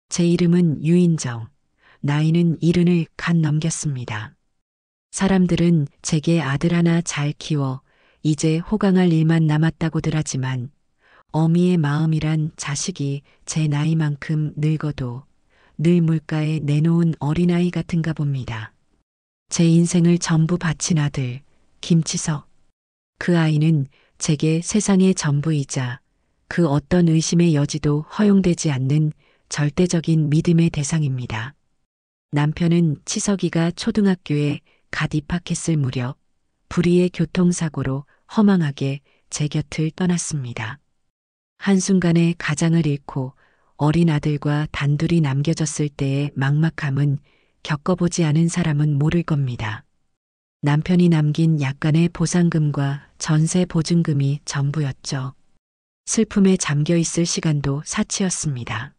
제 이름은 유인정. 나이는 70을 갓 넘겼습니다. 사람들은 제게 아들 하나 잘 키워 이제 호강할 일만 남았다고들 하지만 어미의 마음이란 자식이 제 나이만큼 늙어도 늘 물가에 내놓은 어린아이 같은가 봅니다. 제 인생을 전부 바친 아들, 김치석. 그 아이는 제게 세상의 전부이자 그 어떤 의심의 여지도 허용되지 않는 절대적인 믿음의 대상입니다. 남편은 치석이가 초등학교에 갓 입학했을 무렵 불의의 교통사고로 허망하게 제 곁을 떠났습니다. 한순간에 가장을 잃고 어린 아들과 단둘이 남겨졌을 때의 막막함은 겪어보지 않은 사람은 모를 겁니다. 남편이 남긴 약간의 보상금과 전세 보증금이 전부였죠. 슬픔에 잠겨 있을 시간도 사치였습니다.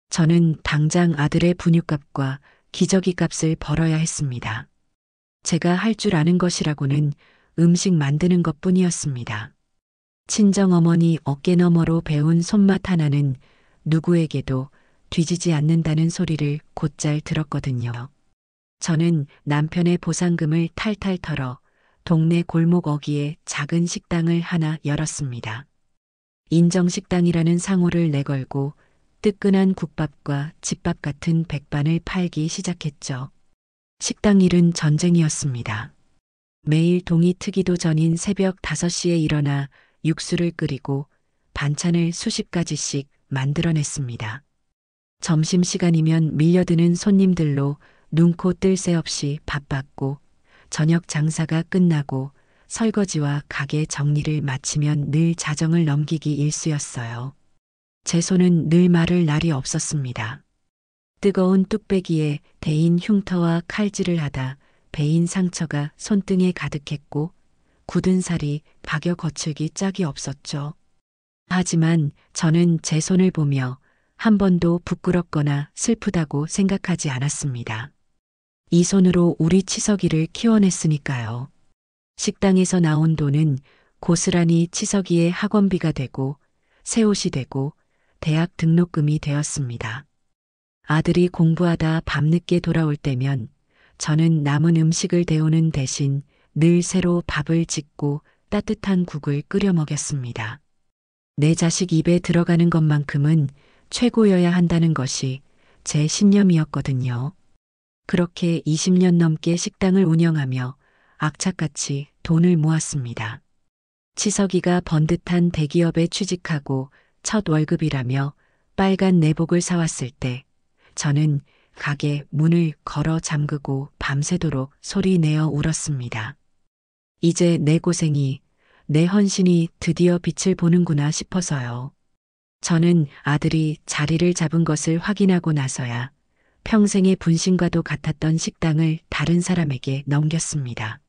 저는 당장 아들의 분유값과 기저귀 값을 벌어야 했습니다. 제가 할 줄 아는 것이라고는 음식 만드는 것뿐이었습니다. 친정어머니 어깨너머로 배운 손맛 하나는 누구에게도 뒤지지 않는다는 소리를 곧잘 들었거든요. 저는 남편의 보상금을 탈탈 털어 동네 골목 어귀에 작은 식당을 하나 열었습니다. 인정식당이라는 상호를 내걸고 뜨끈한 국밥과 집밥 같은 백반을 팔기 시작했죠. 식당 일은 전쟁이었습니다. 매일 동이 트기도 전인 새벽 5시에 일어나 육수를 끓이고 반찬을 수십 가지씩 만들어냈습니다. 점심시간이면 밀려드는 손님들로 눈코 뜰 새 없이 바빴고 저녁 장사가 끝나고 설거지와 가게 정리를 마치면 늘 자정을 넘기기 일쑤였어요. 제 손은 늘 마를 날이 없었습니다. 뜨거운 뚝배기에 데인 흉터와 칼질을 하다 베인 상처가 손등에 가득했고 굳은 살이 박여 거칠기 짝이 없었죠. 하지만 저는 제 손을 보며 한 번도 부끄럽거나 슬프다고 생각하지 않았습니다. 이 손으로 우리 치석이를 키워냈으니까요. 식당에서 나온 돈은 고스란히 치석이의 학원비가 되고 새 옷이 되고 대학 등록금이 되었습니다. 아들이 공부하다 밤늦게 돌아올 때면 저는 남은 음식을 데우는 대신 늘 새로 밥을 짓고 따뜻한 국을 끓여 먹였습니다. 내 자식 입에 들어가는 것만큼은 최고여야 한다는 것이 제 신념이었거든요. 그렇게 20년 넘게 식당을 운영하며 악착같이 돈을 모았습니다. 치석이가 번듯한 대기업에 취직하고 첫 월급이라며 빨간 내복을 사왔을 때 저는 가게 문을 걸어 잠그고 밤새도록 소리내어 울었습니다. 이제 내 고생이, 내 헌신이 드디어 빛을 보는구나 싶어서요. 저는 아들이 자리를 잡은 것을 확인하고 나서야 평생의 분신과도 같았던 식당을 다른 사람에게 넘겼습니다.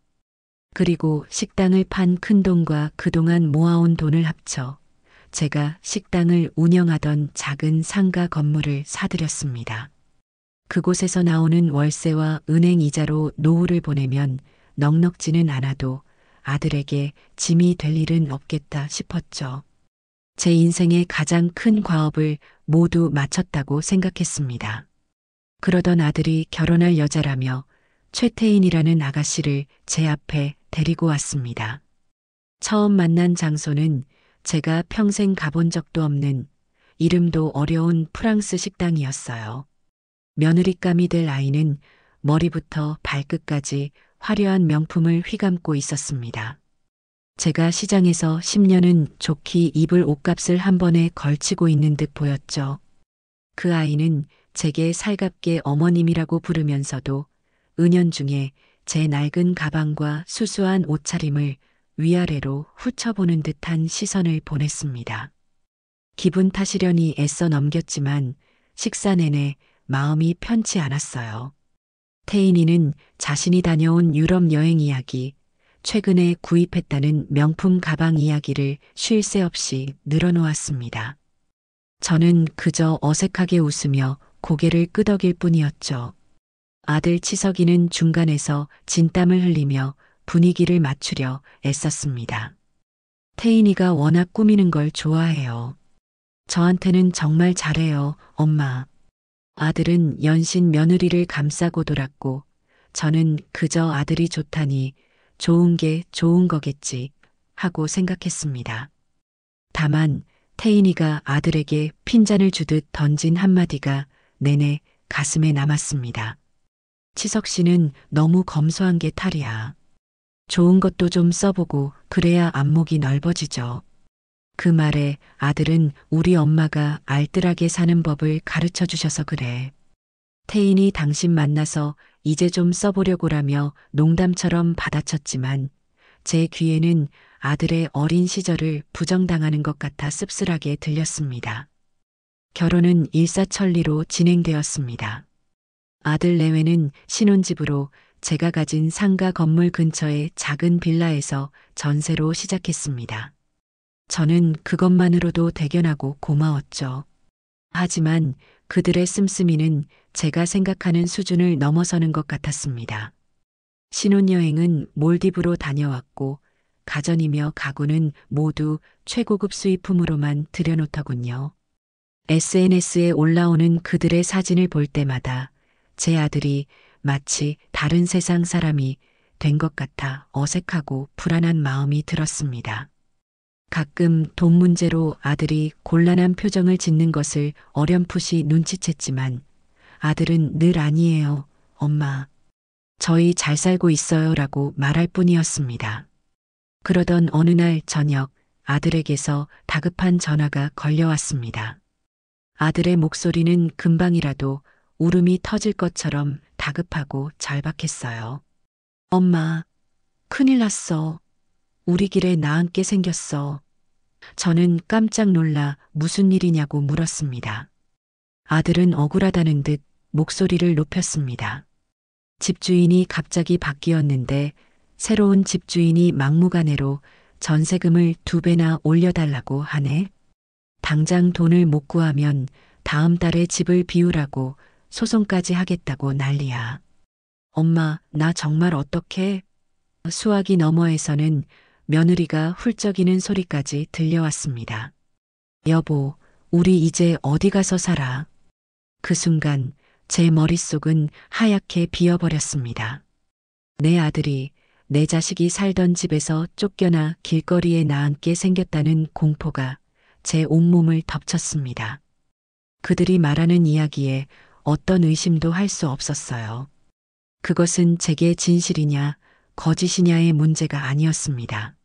그리고 식당을 판 큰돈과 그동안 모아온 돈을 합쳐 제가 식당을 운영하던 작은 상가 건물을 사들였습니다. 그곳에서 나오는 월세와 은행 이자로 노후를 보내면 넉넉지는 않아도 아들에게 짐이 될 일은 없겠다 싶었죠. 제 인생의 가장 큰 과업을 모두 마쳤다고 생각했습니다. 그러던 아들이 결혼할 여자라며 최태인이라는 아가씨를 제 앞에 데리고 왔습니다. 처음 만난 장소는 제가 평생 가본 적도 없는 이름도 어려운 프랑스 식당이었어요. 며느리감이 될 아이는 머리부터 발끝까지 화려한 명품을 휘감고 있었습니다. 제가 시장에서 10년은 좋게 입을 옷값을 한 번에 걸치고 있는 듯 보였죠. 그 아이는 제게 살갑게 어머님이라고 부르면서도 은연중에 제 낡은 가방과 수수한 옷차림을 위아래로 훑어보는 듯한 시선을 보냈습니다. 기분 탓이려니 애써 넘겼지만 식사 내내 마음이 편치 않았어요. 태인이는 자신이 다녀온 유럽 여행 이야기, 최근에 구입했다는 명품 가방 이야기를 쉴 새 없이 늘어놓았습니다. 저는 그저 어색하게 웃으며 고개를 끄덕일 뿐이었죠. 아들 치석이는 중간에서 진땀을 흘리며 분위기를 맞추려 애썼습니다. 태인이가 워낙 꾸미는 걸 좋아해요. 저한테는 정말 잘해요, 엄마. 아들은 연신 며느리를 감싸고 돌았고 저는 그저 아들이 좋다니 좋은 게 좋은 거겠지 하고 생각했습니다. 다만 태인이가 아들에게 핀잔을 주듯 던진 한마디가 내내 가슴에 남았습니다. 치석 씨는 너무 검소한 게 탈이야. 좋은 것도 좀 써보고 그래야 안목이 넓어지죠. 그 말에 아들은 우리 엄마가 알뜰하게 사는 법을 가르쳐 주셔서 그래. 태인이 당신 만나서 이제 좀 써보려고라며 농담처럼 받아쳤지만 제 귀에는 아들의 어린 시절을 부정당하는 것 같아 씁쓸하게 들렸습니다. 결혼은 일사천리로 진행되었습니다. 아들 내외는 신혼집으로 제가 가진 상가 건물 근처의 작은 빌라에서 전세로 시작했습니다. 저는 그것만으로도 대견하고 고마웠죠. 하지만 그들의 씀씀이는 제가 생각하는 수준을 넘어서는 것 같았습니다. 신혼여행은 몰디브로 다녀왔고 가전이며 가구는 모두 최고급 수입품으로만 들여놓더군요. SNS에 올라오는 그들의 사진을 볼 때마다 제 아들이 마치 다른 세상 사람이 된 것 같아 어색하고 불안한 마음이 들었습니다. 가끔 돈 문제로 아들이 곤란한 표정을 짓는 것을 어렴풋이 눈치챘지만 아들은 늘 아니에요, 엄마. 저희 잘 살고 있어요 라고 말할 뿐이었습니다. 그러던 어느 날 저녁 아들에게서 다급한 전화가 걸려왔습니다. 아들의 목소리는 금방이라도 울음이 터질 것처럼 다급하고 절박했어요. 엄마, 큰일 났어. 우리 길에 나앉게 생겼어. 저는 깜짝 놀라 무슨 일이냐고 물었습니다. 아들은 억울하다는 듯 목소리를 높였습니다. 집주인이 갑자기 바뀌었는데 새로운 집주인이 막무가내로 전세금을 2배나 올려달라고 하네. 당장 돈을 못 구하면 다음 달에 집을 비우라고 소송까지 하겠다고 난리야. 엄마, 나 정말 어떡해? 수화기 너머에서는 며느리가 훌쩍이는 소리까지 들려왔습니다. 여보, 우리 이제 어디 가서 살아? 그 순간 제 머릿속은 하얗게 비어버렸습니다. 내 아들이 내 자식이 살던 집에서 쫓겨나 길거리에 나앉게 생겼다는 공포가 제 온몸을 덮쳤습니다. 그들이 말하는 이야기에 어떤 의심도 할 수 없었어요. 그것은 제게 진실이냐 거짓이냐의 문제가 아니었습니다.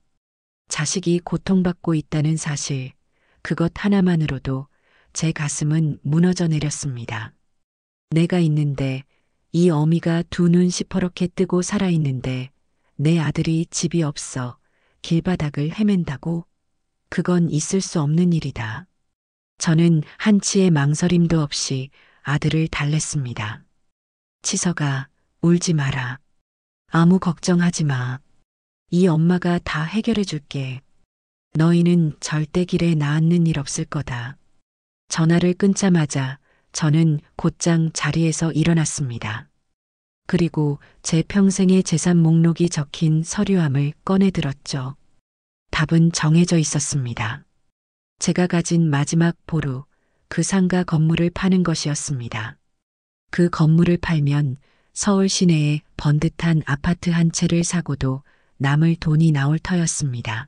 자식이 고통받고 있다는 사실, 그것 하나만으로도 제 가슴은 무너져 내렸습니다. 내가 있는데 이 어미가 2눈 시퍼렇게 뜨고 살아있는데 내 아들이 집이 없어 길바닥을 헤맨다고? 그건 있을 수 없는 일이다. 저는 한치의 망설임도 없이 아들을 달랬습니다. 치서가, 울지 마라. 아무 걱정하지 마. 이 엄마가 다 해결해 줄게. 너희는 절대 길에 나앉는 일 없을 거다. 전화를 끊자마자 저는 곧장 자리에서 일어났습니다. 그리고 제 평생의 재산 목록이 적힌 서류함을 꺼내 들었죠. 답은 정해져 있었습니다. 제가 가진 마지막 보루, 그 상가 건물을 파는 것이었습니다. 그 건물을 팔면 서울 시내에 번듯한 아파트 한 채를 사고도 남을 돈이 나올 터였습니다.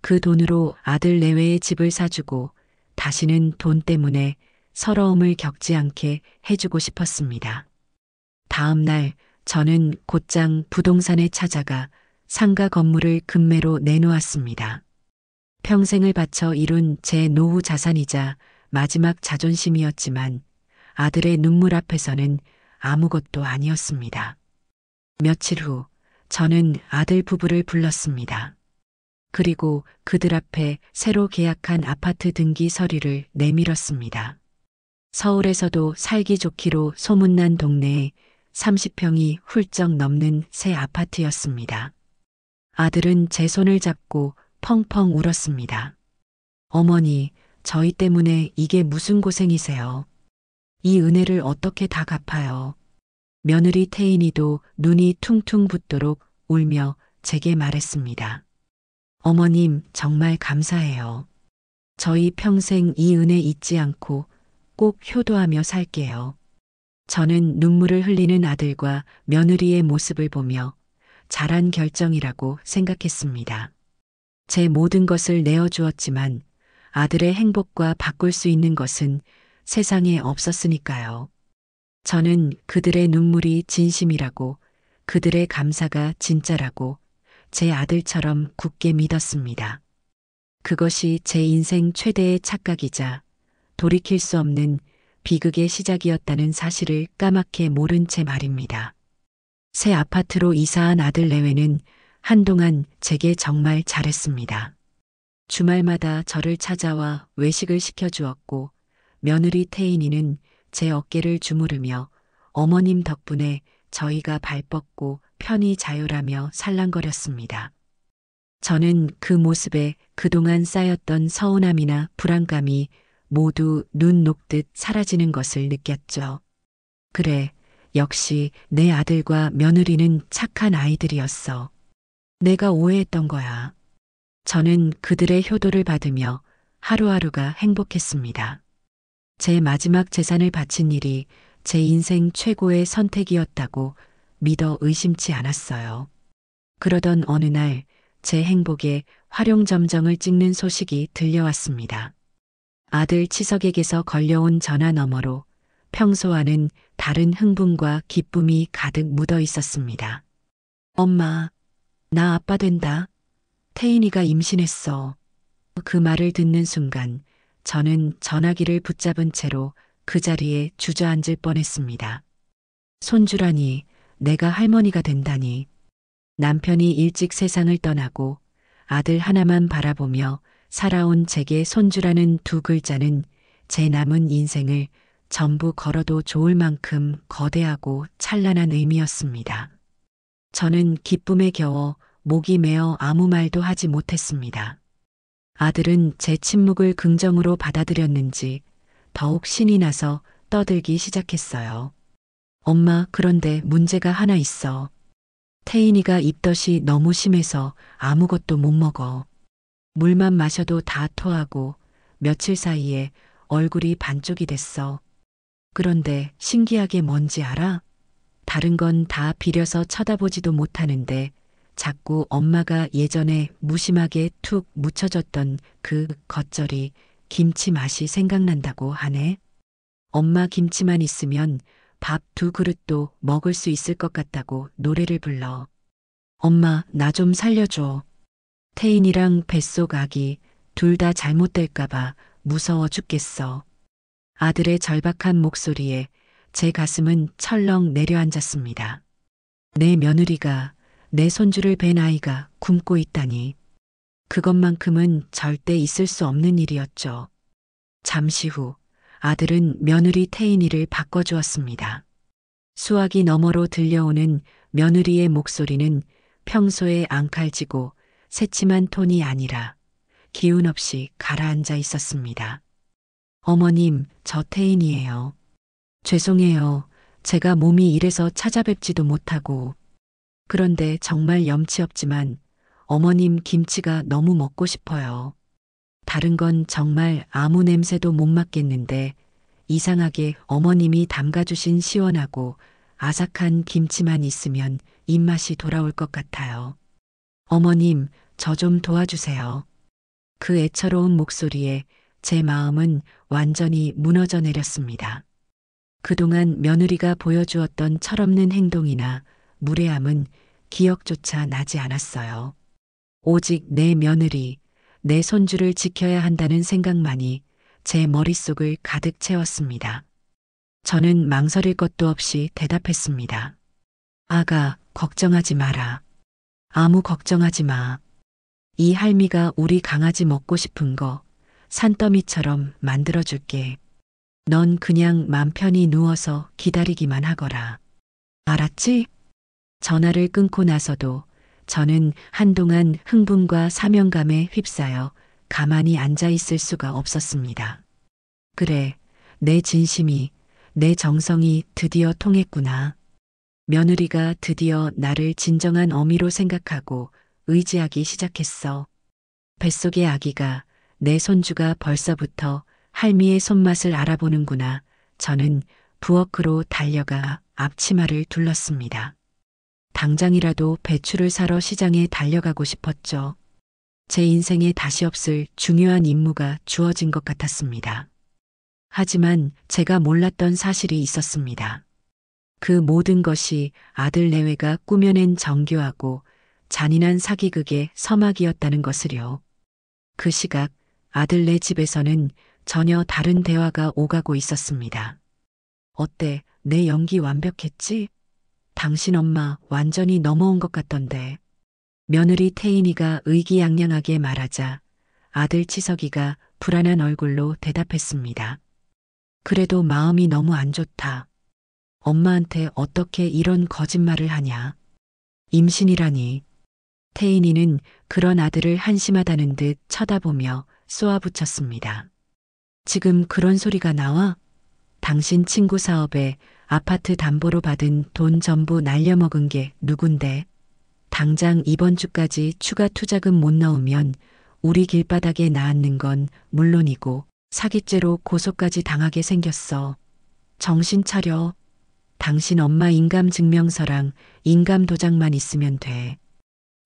그 돈으로 아들 내외의 집을 사주고 다시는 돈 때문에 서러움을 겪지 않게 해주고 싶었습니다. 다음 날 저는 곧장 부동산에 찾아가 상가 건물을 금매로 내놓았습니다. 평생을 바쳐 이룬 제 노후 자산이자 마지막 자존심이었지만 아들의 눈물 앞에서는 아무것도 아니었습니다. 며칠 후 저는 아들 부부를 불렀습니다. 그리고 그들 앞에 새로 계약한 아파트 등기 서류를 내밀었습니다. 서울에서도 살기 좋기로 소문난 동네에 30평이 훌쩍 넘는 새 아파트였습니다. 아들은 제 손을 잡고 펑펑 울었습니다. 어머니, 저희 때문에 이게 무슨 고생이세요? 이 은혜를 어떻게 다 갚아요? 며느리 태인이도 눈이 퉁퉁 붓도록 울며 제게 말했습니다. 어머님, 정말 감사해요. 저희 평생 이 은혜 잊지 않고 꼭 효도하며 살게요. 저는 눈물을 흘리는 아들과 며느리의 모습을 보며 잘한 결정이라고 생각했습니다. 제 모든 것을 내어주었지만 아들의 행복과 바꿀 수 있는 것은 세상에 없었으니까요. 저는 그들의 눈물이 진심이라고, 그들의 감사가 진짜라고 제 아들처럼 굳게 믿었습니다. 그것이 제 인생 최대의 착각이자 돌이킬 수 없는 비극의 시작이었다는 사실을 까맣게 모른 채 말입니다. 새 아파트로 이사한 아들 내외는 한동안 제게 정말 잘했습니다. 주말마다 저를 찾아와 외식을 시켜주었고 며느리 태인이는 제 어깨를 주무르며 어머님 덕분에 저희가 발 뻗고 편히 자유라며 살랑거렸습니다. 저는 그 모습에 그동안 쌓였던 서운함이나 불안감이 모두 눈 녹듯 사라지는 것을 느꼈죠. 그래, 역시 내 아들과 며느리는 착한 아이들이었어. 내가 오해했던 거야. 저는 그들의 효도를 받으며 하루하루가 행복했습니다. 제 마지막 재산을 바친 일이 제 인생 최고의 선택이었다고 믿어 의심치 않았어요. 그러던 어느 날 제 행복에 활용점정을 찍는 소식이 들려왔습니다. 아들 치석에게서 걸려온 전화 너머로 평소와는 다른 흥분과 기쁨이 가득 묻어 있었습니다. 엄마, 나 아빠 된다. 태인이가 임신했어. 그 말을 듣는 순간 저는 전화기를 붙잡은 채로 그 자리에 주저앉을 뻔했습니다. 손주라니, 내가 할머니가 된다니. 남편이 일찍 세상을 떠나고 아들 하나만 바라보며 살아온 제게 손주라는 두 글자는 제 남은 인생을 전부 걸어도 좋을 만큼 거대하고 찬란한 의미였습니다. 저는 기쁨에 겨워 목이 메어 아무 말도 하지 못했습니다. 아들은 제 침묵을 긍정으로 받아들였는지 더욱 신이 나서 떠들기 시작했어요. 엄마, 그런데 문제가 하나 있어. 태인이가 입덧이 너무 심해서 아무것도 못 먹어. 물만 마셔도 다 토하고 며칠 사이에 얼굴이 반쪽이 됐어. 그런데 신기하게 뭔지 알아? 다른 건 다 비려서 쳐다보지도 못하는데 자꾸 엄마가 예전에 무심하게 툭 묻혀줬던 그 겉절이 김치 맛이 생각난다고 하네. 엄마 김치만 있으면 밥 두 그릇도 먹을 수 있을 것 같다고 노래를 불러. 엄마, 나 좀 살려줘. 태인이랑 뱃속 아기 둘 다 잘못될까봐 무서워 죽겠어. 아들의 절박한 목소리에 제 가슴은 철렁 내려앉았습니다. 내 며느리가, 내 손주를 뵌 아이가 굶고 있다니. 그것만큼은 절대 있을 수 없는 일이었죠. 잠시 후 아들은 며느리 태인이를 바꿔주었습니다. 수화기 너머로 들려오는 며느리의 목소리는 평소에 앙칼지고 새침한 톤이 아니라 기운 없이 가라앉아 있었습니다. 어머님, 저 태인이에요. 죄송해요. 제가 몸이 이래서 찾아뵙지도 못하고. 그런데 정말 염치 없지만 어머님 김치가 너무 먹고 싶어요. 다른 건 정말 아무 냄새도 못 맡겠는데 이상하게 어머님이 담가주신 시원하고 아삭한 김치만 있으면 입맛이 돌아올 것 같아요. 어머님, 저 좀 도와주세요. 그 애처로운 목소리에 제 마음은 완전히 무너져 내렸습니다. 그동안 며느리가 보여주었던 철없는 행동이나 무례함은 기억조차 나지 않았어요. 오직 내 며느리, 내 손주를 지켜야 한다는 생각만이 제 머릿속을 가득 채웠습니다. 저는 망설일 것도 없이 대답했습니다. 아가, 걱정하지 마라. 아무 걱정하지 마. 이 할미가 우리 강아지 먹고 싶은 거 산더미처럼 만들어줄게. 넌 그냥 맘 편히 누워서 기다리기만 하거라. 알았지? 전화를 끊고 나서도 저는 한동안 흥분과 사명감에 휩싸여 가만히 앉아 있을 수가 없었습니다. 그래, 내 진심이, 내 정성이 드디어 통했구나. 며느리가 드디어 나를 진정한 어미로 생각하고 의지하기 시작했어. 뱃속의 아기가, 내 손주가 벌써부터 할미의 손맛을 알아보는구나. 저는 부엌으로 달려가 앞치마를 둘렀습니다. 당장이라도 배추를 사러 시장에 달려가고 싶었죠. 제 인생에 다시 없을 중요한 임무가 주어진 것 같았습니다. 하지만 제가 몰랐던 사실이 있었습니다. 그 모든 것이 아들 내외가 꾸며낸 정교하고 잔인한 사기극의 서막이었다는 것을요. 그 시각 아들네 집에서는 전혀 다른 대화가 오가고 있었습니다. 어때? 내 연기 완벽했지? 당신 엄마 완전히 넘어온 것 같던데. 며느리 태인이가 의기양양하게 말하자 아들 치석이가 불안한 얼굴로 대답했습니다. 그래도 마음이 너무 안 좋다. 엄마한테 어떻게 이런 거짓말을 하냐. 임신이라니. 태인이는 그런 아들을 한심하다는 듯 쳐다보며 쏘아붙였습니다. 지금 그런 소리가 나와? 당신 친구 사업에 아파트 담보로 받은 돈 전부 날려먹은 게 누군데? 당장 이번 주까지 추가 투자금 못 넣으면 우리 길바닥에 나앉는 건 물론이고 사기죄로 고소까지 당하게 생겼어. 정신 차려. 당신 엄마 인감증명서랑 인감도장만 있으면 돼.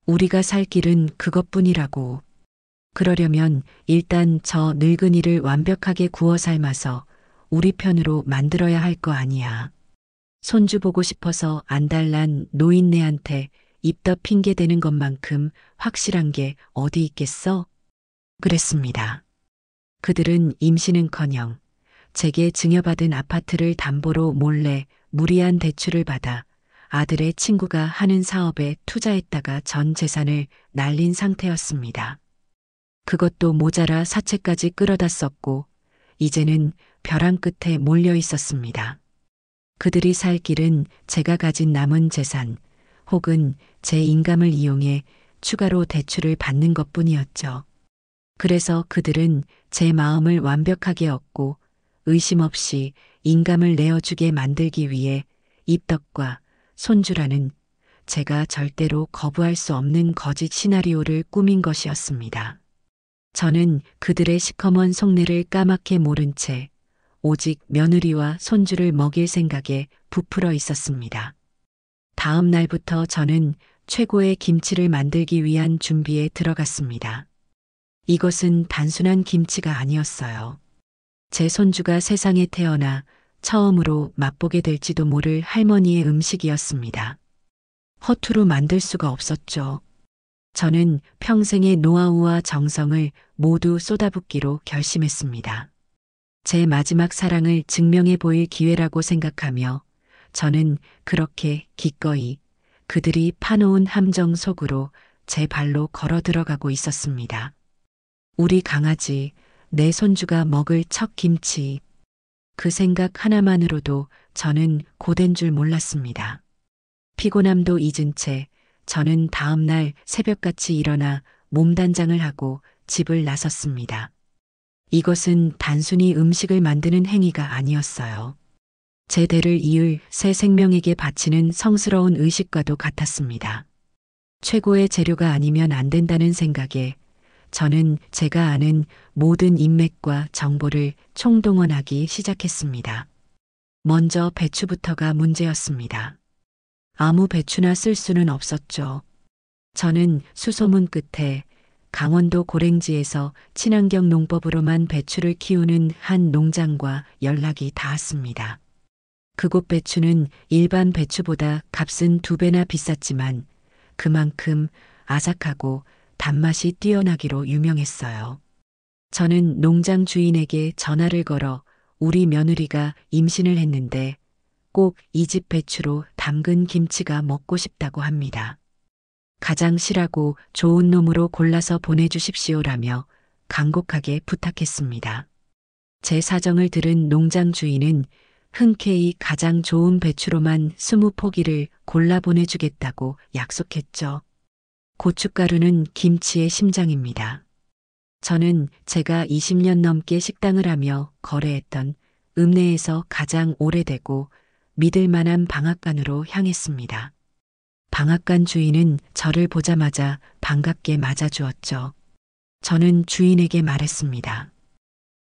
우리가 살 길은 그것뿐이라고. 그러려면 일단 저 늙은이를 완벽하게 구워 삶아서 우리 편으로 만들어야 할 거 아니야. 손주 보고 싶어서 안달난 노인네한테 입덧 핑계 대는 것만큼 확실한 게 어디 있겠어? 그랬습니다. 그들은 임신은커녕 제게 증여받은 아파트를 담보로 몰래 무리한 대출을 받아 아들의 친구가 하는 사업에 투자했다가 전 재산을 날린 상태였습니다. 그것도 모자라 사채까지 끌어다 썼고 이제는 벼랑 끝에 몰려 있었습니다. 그들이 살 길은 제가 가진 남은 재산 혹은 제 인감을 이용해 추가로 대출을 받는 것뿐이었죠. 그래서 그들은 제 마음을 완벽하게 얻고 의심 없이 인감을 내어주게 만들기 위해 입덕과 손주라는 제가 절대로 거부할 수 없는 거짓 시나리오를 꾸민 것이었습니다. 저는 그들의 시커먼 속내를 까맣게 모른 채 오직 며느리와 손주를 먹일 생각에 부풀어 있었습니다. 다음 날부터 저는 최고의 김치를 만들기 위한 준비에 들어갔습니다. 이것은 단순한 김치가 아니었어요. 제 손주가 세상에 태어나 처음으로 맛보게 될지도 모를 할머니의 음식이었습니다. 허투루 만들 수가 없었죠. 저는 평생의 노하우와 정성을 모두 쏟아붓기로 결심했습니다. 제 마지막 사랑을 증명해 보일 기회라고 생각하며 저는 그렇게 기꺼이 그들이 파놓은 함정 속으로 제 발로 걸어 들어가고 있었습니다. 우리 강아지, 내 손주가 먹을 첫 김치. 그 생각 하나만으로도 저는 고된 줄 몰랐습니다. 피곤함도 잊은 채 저는 다음 날 새벽같이 일어나 몸단장을 하고 집을 나섰습니다. 이것은 단순히 음식을 만드는 행위가 아니었어요. 제 대를 이을 새 생명에게 바치는 성스러운 의식과도 같았습니다. 최고의 재료가 아니면 안 된다는 생각에 저는 제가 아는 모든 인맥과 정보를 총동원하기 시작했습니다. 먼저 배추부터가 문제였습니다. 아무 배추나 쓸 수는 없었죠. 저는 수소문 끝에 강원도 고랭지에서 친환경 농법으로만 배추를 키우는 한 농장과 연락이 닿았습니다. 그곳 배추는 일반 배추보다 값은 2배나 비쌌지만 그만큼 아삭하고 단맛이 뛰어나기로 유명했어요. 저는 농장 주인에게 전화를 걸어 우리 며느리가 임신을 했는데 꼭 이 집 배추로 담근 김치가 먹고 싶다고 합니다. 가장 실하고 좋은 놈으로 골라서 보내주십시오라며 간곡하게 부탁했습니다. 제 사정을 들은 농장 주인은 흔쾌히 가장 좋은 배추로만 20포기를 골라 보내주겠다고 약속했죠. 고춧가루는 김치의 심장입니다. 저는 제가 20년 넘게 식당을 하며 거래했던 읍내에서 가장 오래되고 믿을 만한 방앗간으로 향했습니다. 방앗간 주인은 저를 보자마자 반갑게 맞아주었죠. 저는 주인에게 말했습니다.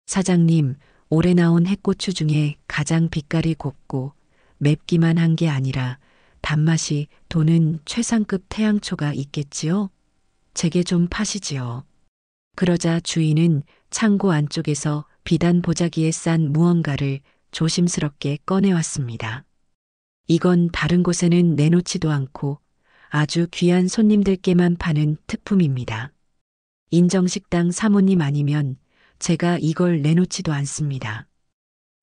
사장님, 올해 나온 해고추 중에 가장 빛깔이 곱고 맵기만 한 게 아니라 단맛이 도는 최상급 태양초가 있겠지요? 제게 좀 파시지요. 그러자 주인은 창고 안쪽에서 비단 보자기에 싼 무언가를 조심스럽게 꺼내왔습니다. 이건 다른 곳에는 내놓지도 않고 아주 귀한 손님들께만 파는 특품입니다. 인정식당 사모님 아니면 제가 이걸 내놓지도 않습니다.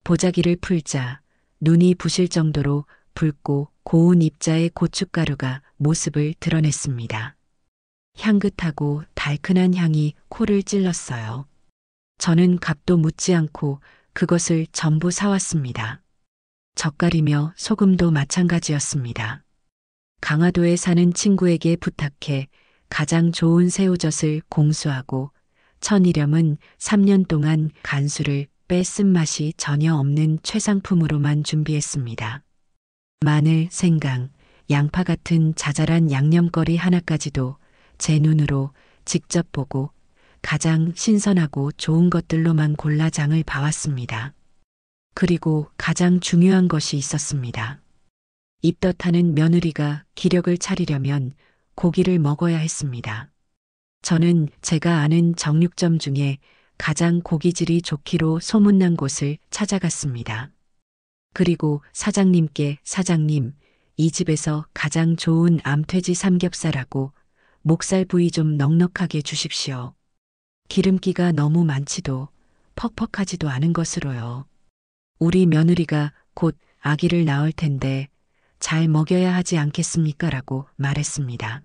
보자기를 풀자 눈이 부실 정도로 붉고 고운 입자의 고춧가루가 모습을 드러냈습니다. 향긋하고 달큰한 향이 코를 찔렀어요. 저는 값도 묻지 않고 그것을 전부 사왔습니다. 젓갈이며 소금도 마찬가지였습니다. 강화도에 사는 친구에게 부탁해 가장 좋은 새우젓을 공수하고 천일염은 3년 동안 간수를 빼쓴 맛이 전혀 없는 최상품으로만 준비했습니다. 마늘, 생강, 양파 같은 자잘한 양념거리 하나까지도 제 눈으로 직접 보고 가장 신선하고 좋은 것들로만 골라 장을 봐왔습니다. 그리고 가장 중요한 것이 있었습니다. 입덧하는 며느리가 기력을 차리려면 고기를 먹어야 했습니다. 저는 제가 아는 정육점 중에 가장 고기질이 좋기로 소문난 곳을 찾아갔습니다. 그리고 사장님께 사장님, 이 집에서 가장 좋은 암돼지 삼겹살하고 목살 부위 좀 넉넉하게 주십시오. 기름기가 너무 많지도 퍽퍽하지도 않은 것으로요. 우리 며느리가 곧 아기를 낳을 텐데 잘 먹여야 하지 않겠습니까? 라고 말했습니다.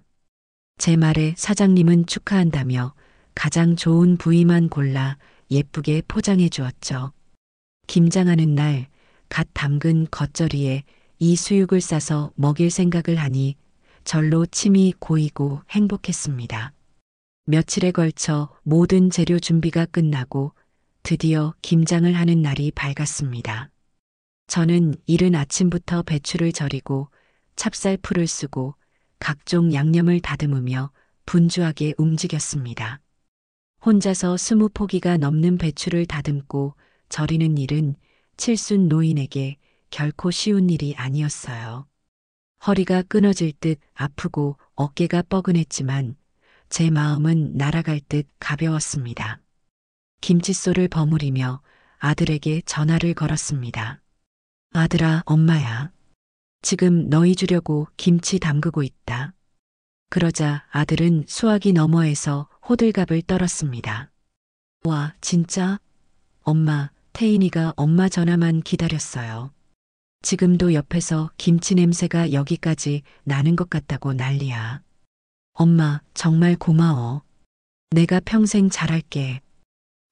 제 말에 사장님은 축하한다며 가장 좋은 부위만 골라 예쁘게 포장해 주었죠. 김장하는 날 갓 담근 겉절이에 이 수육을 싸서 먹일 생각을 하니 절로 침이 고이고 행복했습니다. 며칠에 걸쳐 모든 재료 준비가 끝나고 드디어 김장을 하는 날이 밝았습니다. 저는 이른 아침부터 배추를 절이고 찹쌀풀을 쓰고 각종 양념을 다듬으며 분주하게 움직였습니다. 혼자서 20포기가 넘는 배추를 다듬고 절이는 일은 칠순 노인에게 결코 쉬운 일이 아니었어요. 허리가 끊어질 듯 아프고 어깨가 뻐근했지만 제 마음은 날아갈 듯 가벼웠습니다. 김칫솔을 버무리며 아들에게 전화를 걸었습니다. 아들아, 엄마야. 지금 너희 주려고 김치 담그고 있다. 그러자 아들은 수화기 너머에서 호들갑을 떨었습니다. 와, 진짜? 엄마, 태인이가 엄마 전화만 기다렸어요. 지금도 옆에서 김치 냄새가 여기까지 나는 것 같다고 난리야. 엄마, 정말 고마워. 내가 평생 잘할게.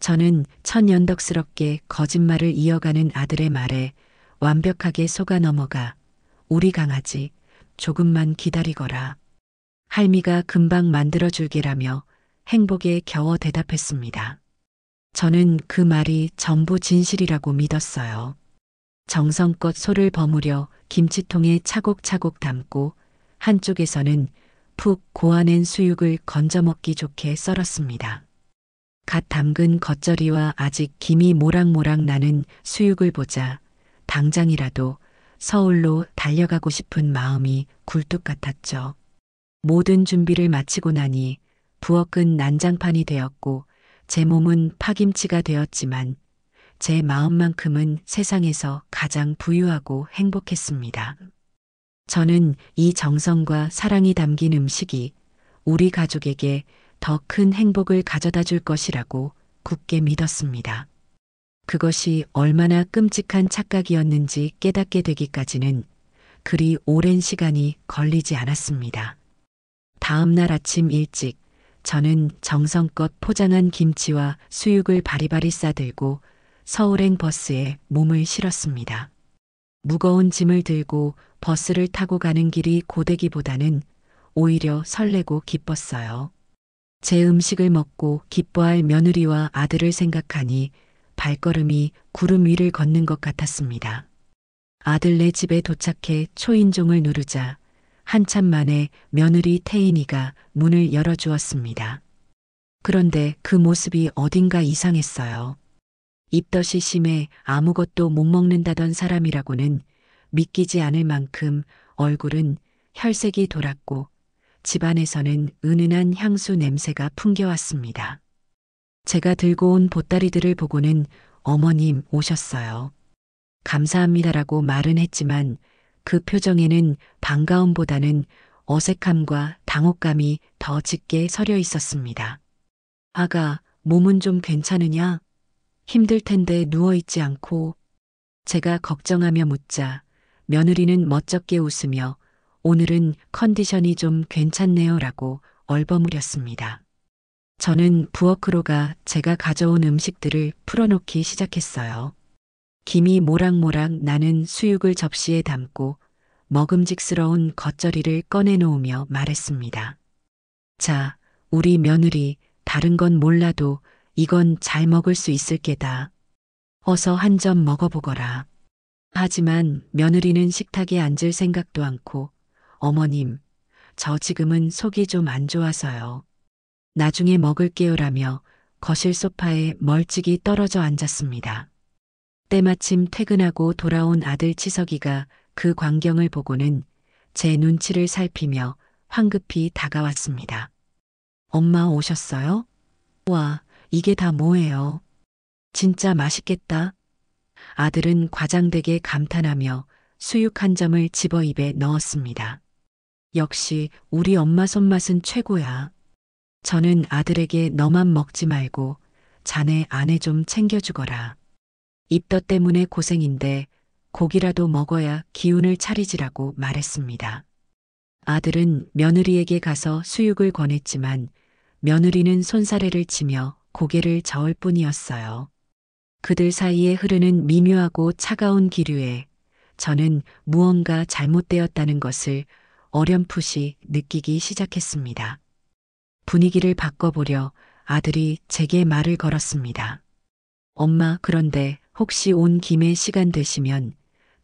저는 천연덕스럽게 거짓말을 이어가는 아들의 말에 완벽하게 속아 넘어가 우리 강아지 조금만 기다리거라. 할미가 금방 만들어줄게라며 행복에 겨워 대답했습니다. 저는 그 말이 전부 진실이라고 믿었어요. 정성껏 소를 버무려 김치통에 차곡차곡 담고 한쪽에서는 푹 고아낸 수육을 건져 먹기 좋게 썰었습니다. 갓 담근 겉절이와 아직 김이 모락모락 나는 수육을 보자 당장이라도 서울로 달려가고 싶은 마음이 굴뚝 같았죠. 모든 준비를 마치고 나니 부엌은 난장판이 되었고 제 몸은 파김치가 되었지만 제 마음만큼은 세상에서 가장 부유하고 행복했습니다. 저는 이 정성과 사랑이 담긴 음식이 우리 가족에게 더 큰 행복을 가져다 줄 것이라고 굳게 믿었습니다. 그것이 얼마나 끔찍한 착각이었는지 깨닫게 되기까지는 그리 오랜 시간이 걸리지 않았습니다. 다음 날 아침 일찍 저는 정성껏 포장한 김치와 수육을 바리바리 싸들고 서울행 버스에 몸을 실었습니다. 무거운 짐을 들고 버스를 타고 가는 길이 고되기보다는 오히려 설레고 기뻤어요. 제 음식을 먹고 기뻐할 며느리와 아들을 생각하니 발걸음이 구름 위를 걷는 것 같았습니다. 아들네 집에 도착해 초인종을 누르자 한참 만에 며느리 태인이가 문을 열어주었습니다. 그런데 그 모습이 어딘가 이상했어요. 입덧이 심해 아무것도 못 먹는다던 사람이라고는 믿기지 않을 만큼 얼굴은 혈색이 돌았고 집안에서는 은은한 향수 냄새가 풍겨왔습니다. 제가 들고 온 보따리들을 보고는 어머님 오셨어요. 감사합니다라고 말은 했지만 그 표정에는 반가움보다는 어색함과 당혹감이 더 짙게 서려 있었습니다. 아가, 몸은 좀 괜찮으냐? 힘들 텐데 누워있지 않고. 제가 걱정하며 묻자 며느리는 멋쩍게 웃으며 오늘은 컨디션이 좀 괜찮네요 라고 얼버무렸습니다. 저는 부엌으로 가 제가 가져온 음식들을 풀어놓기 시작했어요. 김이 모락모락 나는 수육을 접시에 담고 먹음직스러운 겉절이를 꺼내놓으며 말했습니다. 자, 우리 며느리 다른 건 몰라도 이건 잘 먹을 수 있을 게다. 어서 한 점 먹어보거라. 하지만 며느리는 식탁에 앉을 생각도 않고 어머님, 저 지금은 속이 좀 안 좋아서요. 나중에 먹을게요라며 거실 소파에 멀찍이 떨어져 앉았습니다. 때마침 퇴근하고 돌아온 아들 치석이가 그 광경을 보고는 제 눈치를 살피며 황급히 다가왔습니다. 엄마 오셨어요? 와, 이게 다 뭐예요? 진짜 맛있겠다. 아들은 과장되게 감탄하며 수육 한 점을 집어 입에 넣었습니다. 역시 우리 엄마 손맛은 최고야. 저는 아들에게 너만 먹지 말고 자네 아내 좀 챙겨주거라. 입덧 때문에 고생인데 고기라도 먹어야 기운을 차리지라고 말했습니다. 아들은 며느리에게 가서 수육을 권했지만 며느리는 손사래를 치며 고개를 저을 뿐이었어요. 그들 사이에 흐르는 미묘하고 차가운 기류에 저는 무언가 잘못되었다는 것을 어렴풋이 느끼기 시작했습니다. 분위기를 바꿔보려 아들이 제게 말을 걸었습니다. 엄마, 그런데 혹시 온 김에 시간 되시면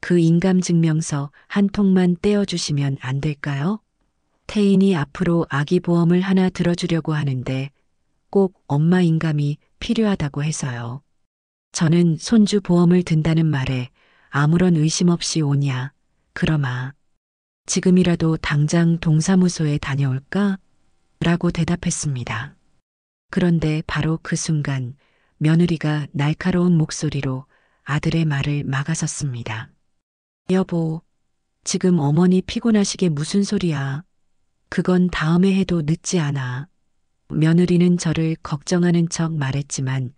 그 인감증명서 한 통만 떼어주시면 안 될까요? 태인이 앞으로 아기보험을 하나 들어주려고 하는데 꼭 엄마 인감이 필요하다고 해서요. 저는 손주 보험을 든다는 말에 아무런 의심 없이 오냐, 그러마. 지금이라도 당장 동사무소에 다녀올까? 라고 대답했습니다. 그런데 바로 그 순간 며느리가 날카로운 목소리로 아들의 말을 막아섰습니다. 여보, 지금 어머니 피곤하시게 무슨 소리야. 그건 다음에 해도 늦지 않아. 며느리는 저를 걱정하는 척 말했지만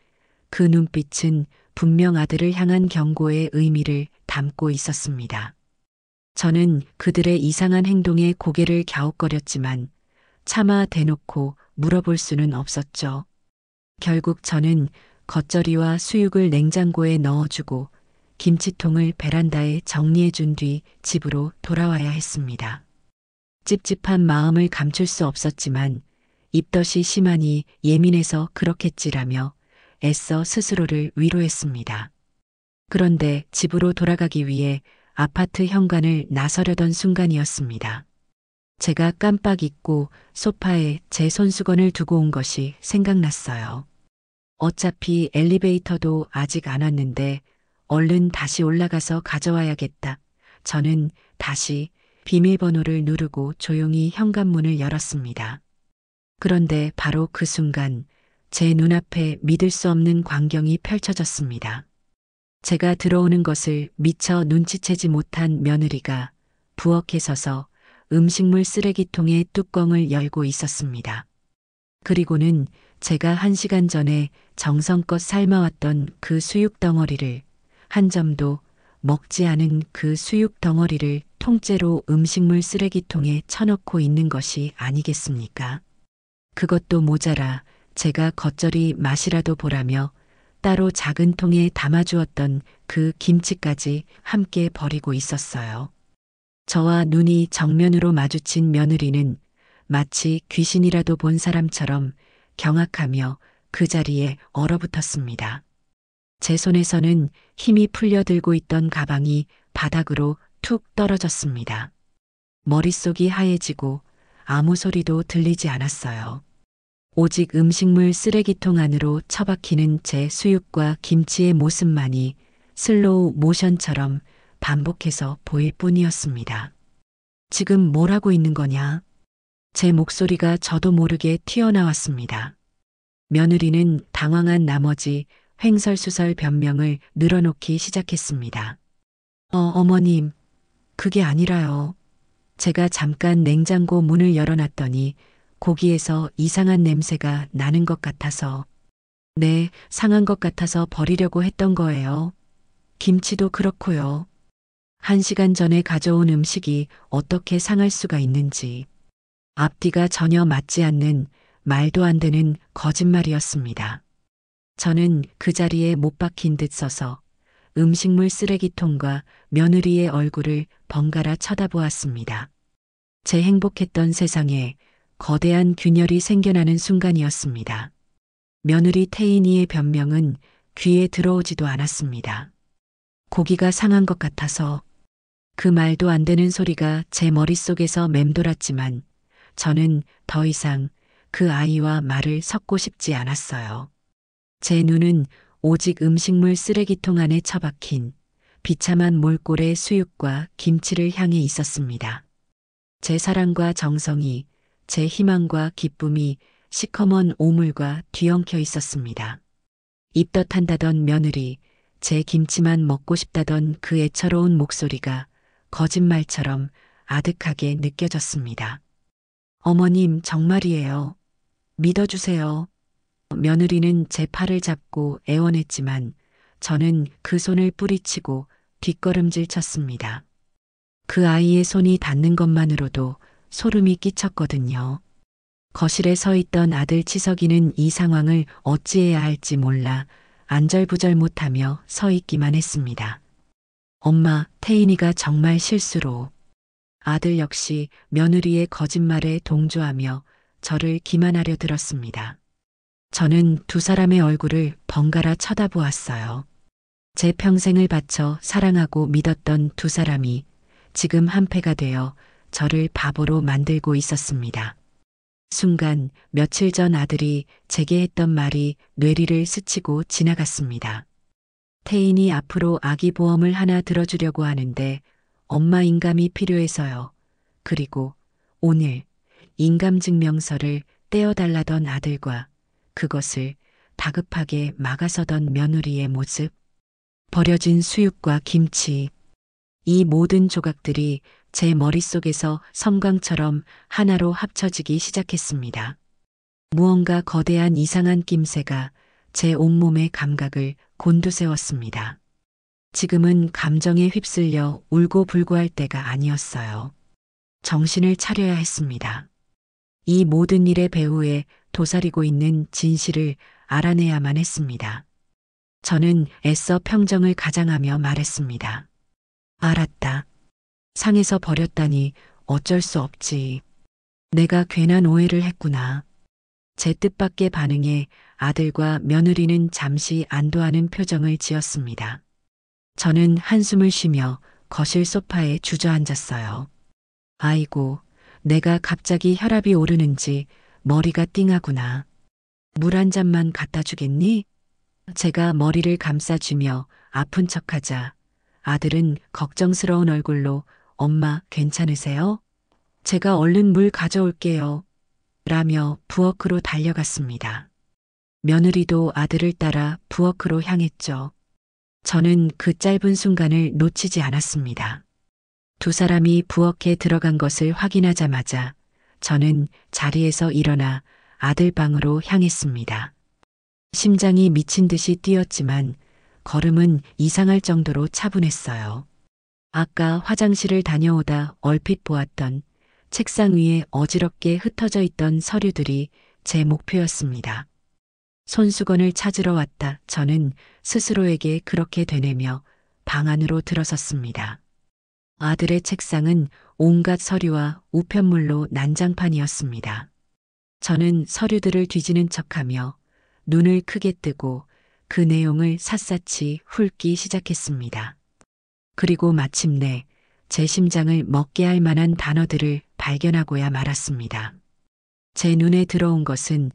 그 눈빛은 분명 아들을 향한 경고의 의미를 담고 있었습니다. 저는 그들의 이상한 행동에 고개를 갸웃거렸지만 차마 대놓고 물어볼 수는 없었죠. 결국 저는 겉절이와 수육을 냉장고에 넣어주고 김치통을 베란다에 정리해준 뒤 집으로 돌아와야 했습니다. 찝찝한 마음을 감출 수 없었지만 입덧이 심하니 예민해서 그렇겠지라며 애써 스스로를 위로했습니다. 그런데 집으로 돌아가기 위해 아파트 현관을 나서려던 순간이었습니다. 제가 깜빡 잊고 소파에 제 손수건을 두고 온 것이 생각났어요. 어차피 엘리베이터도 아직 안 왔는데 얼른 다시 올라가서 가져와야겠다. 저는 다시 비밀번호를 누르고 조용히 현관문을 열었습니다. 그런데 바로 그 순간 제 눈앞에 믿을 수 없는 광경이 펼쳐졌습니다. 제가 들어오는 것을 미처 눈치채지 못한 며느리가 부엌에 서서 음식물 쓰레기통의 뚜껑을 열고 있었습니다. 그리고는 제가 1시간 전에 정성껏 삶아왔던 그 수육 덩어리를, 한 점도 먹지 않은 그 수육 덩어리를 통째로 음식물 쓰레기통에 쳐넣고 있는 것이 아니겠습니까? 그것도 모자라 제가 겉절이 맛이라도 보라며 따로 작은 통에 담아주었던 그 김치까지 함께 버리고 있었어요. 저와 눈이 정면으로 마주친 며느리는 마치 귀신이라도 본 사람처럼 경악하며 그 자리에 얼어붙었습니다. 제 손에서는 힘이 풀려 들고 있던 가방이 바닥으로 툭 떨어졌습니다. 머릿속이 하얘지고 아무 소리도 들리지 않았어요. 오직 음식물 쓰레기통 안으로 처박히는 제 수육과 김치의 모습만이 슬로우 모션처럼 반복해서 보일 뿐이었습니다. 지금 뭘 하고 있는 거냐? 제 목소리가 저도 모르게 튀어나왔습니다. 며느리는 당황한 나머지 횡설수설 변명을 늘어놓기 시작했습니다. 어머님, 그게 아니라요. 제가 잠깐 냉장고 문을 열어놨더니 고기에서 이상한 냄새가 나는 것 같아서, 네, 상한 것 같아서 버리려고 했던 거예요. 김치도 그렇고요. 1시간 전에 가져온 음식이 어떻게 상할 수가 있는지. 앞뒤가 전혀 맞지 않는 말도 안 되는 거짓말이었습니다. 저는 그 자리에 못 박힌 듯 서서 음식물 쓰레기통과 며느리의 얼굴을 번갈아 쳐다보았습니다. 제 행복했던 세상에 거대한 균열이 생겨나는 순간이었습니다. 며느리 태인이의 변명은 귀에 들어오지도 않았습니다. 고기가 상한 것 같아서. 그 말도 안 되는 소리가 제 머릿속에서 맴돌았지만 저는 더 이상 그 아이와 말을 섞고 싶지 않았어요. 제 눈은 오직 음식물 쓰레기통 안에 처박힌 비참한 몰골의 수육과 김치를 향해 있었습니다. 제 사랑과 정성이, 제 희망과 기쁨이 시커먼 오물과 뒤엉켜 있었습니다. 입덧한다던 며느리, 제 김치만 먹고 싶다던 그 애처로운 목소리가 거짓말처럼 아득하게 느껴졌습니다. 어머님, 정말이에요. 믿어주세요. 며느리는 제 팔을 잡고 애원했지만 저는 그 손을 뿌리치고 뒷걸음질 쳤습니다. 그 아이의 손이 닿는 것만으로도 소름이 끼쳤거든요. 거실에 서 있던 아들 치석이는 이 상황을 어찌해야 할지 몰라 안절부절 못하며 서 있기만 했습니다. 엄마, 태인이가 정말 실수로. 아들 역시 며느리의 거짓말에 동조하며 저를 기만하려 들었습니다. 저는 두 사람의 얼굴을 번갈아 쳐다보았어요. 제 평생을 바쳐 사랑하고 믿었던 두 사람이 지금 한패가 되어 저를 바보로 만들고 있었습니다. 순간 며칠 전 아들이 제게 했던 말이 뇌리를 스치고 지나갔습니다. 태인이 앞으로 아기 보험을 하나 들어주려고 하는데 엄마 인감이 필요해서요. 그리고 오늘 인감증명서를 떼어달라던 아들과 그것을 다급하게 막아서던 며느리의 모습, 버려진 수육과 김치, 이 모든 조각들이 제 머릿속에서 섬광처럼 하나로 합쳐지기 시작했습니다. 무언가 거대한 이상한 낌새가 제 온몸의 감각을 곤두세웠습니다. 지금은 감정에 휩쓸려 울고불고 할 때가 아니었어요. 정신을 차려야 했습니다. 이 모든 일의 배후에 도사리고 있는 진실을 알아내야만 했습니다. 저는 애써 평정을 가장하며 말했습니다. 알았다. 상해서 버렸다니 어쩔 수 없지. 내가 괜한 오해를 했구나. 제 뜻밖의 반응에 아들과 며느리는 잠시 안도하는 표정을 지었습니다. 저는 한숨을 쉬며 거실 소파에 주저앉았어요. 아이고, 내가 갑자기 혈압이 오르는지 머리가 띵하구나. 물 한 잔만 갖다 주겠니? 제가 머리를 감싸주며 아픈 척하자 아들은 걱정스러운 얼굴로 엄마 괜찮으세요? 제가 얼른 물 가져올게요. 라며 부엌으로 달려갔습니다. 며느리도 아들을 따라 부엌으로 향했죠. 저는 그 짧은 순간을 놓치지 않았습니다. 두 사람이 부엌에 들어간 것을 확인하자마자 저는 자리에서 일어나 아들 방으로 향했습니다. 심장이 미친 듯이 뛰었지만 걸음은 이상할 정도로 차분했어요. 아까 화장실을 다녀오다 얼핏 보았던 책상 위에 어지럽게 흩어져 있던 서류들이 제 목표였습니다. 손수건을 찾으러 왔다. 저는 스스로에게 그렇게 되뇌며 방 안으로 들어섰습니다. 아들의 책상은 온갖 서류와 우편물로 난장판이었습니다. 저는 서류들을 뒤지는 척하며 눈을 크게 뜨고 그 내용을 샅샅이 훑기 시작했습니다. 그리고 마침내 제 심장을 먹게 할 만한 단어들을 발견하고야 말았습니다. 제 눈에 들어온 것은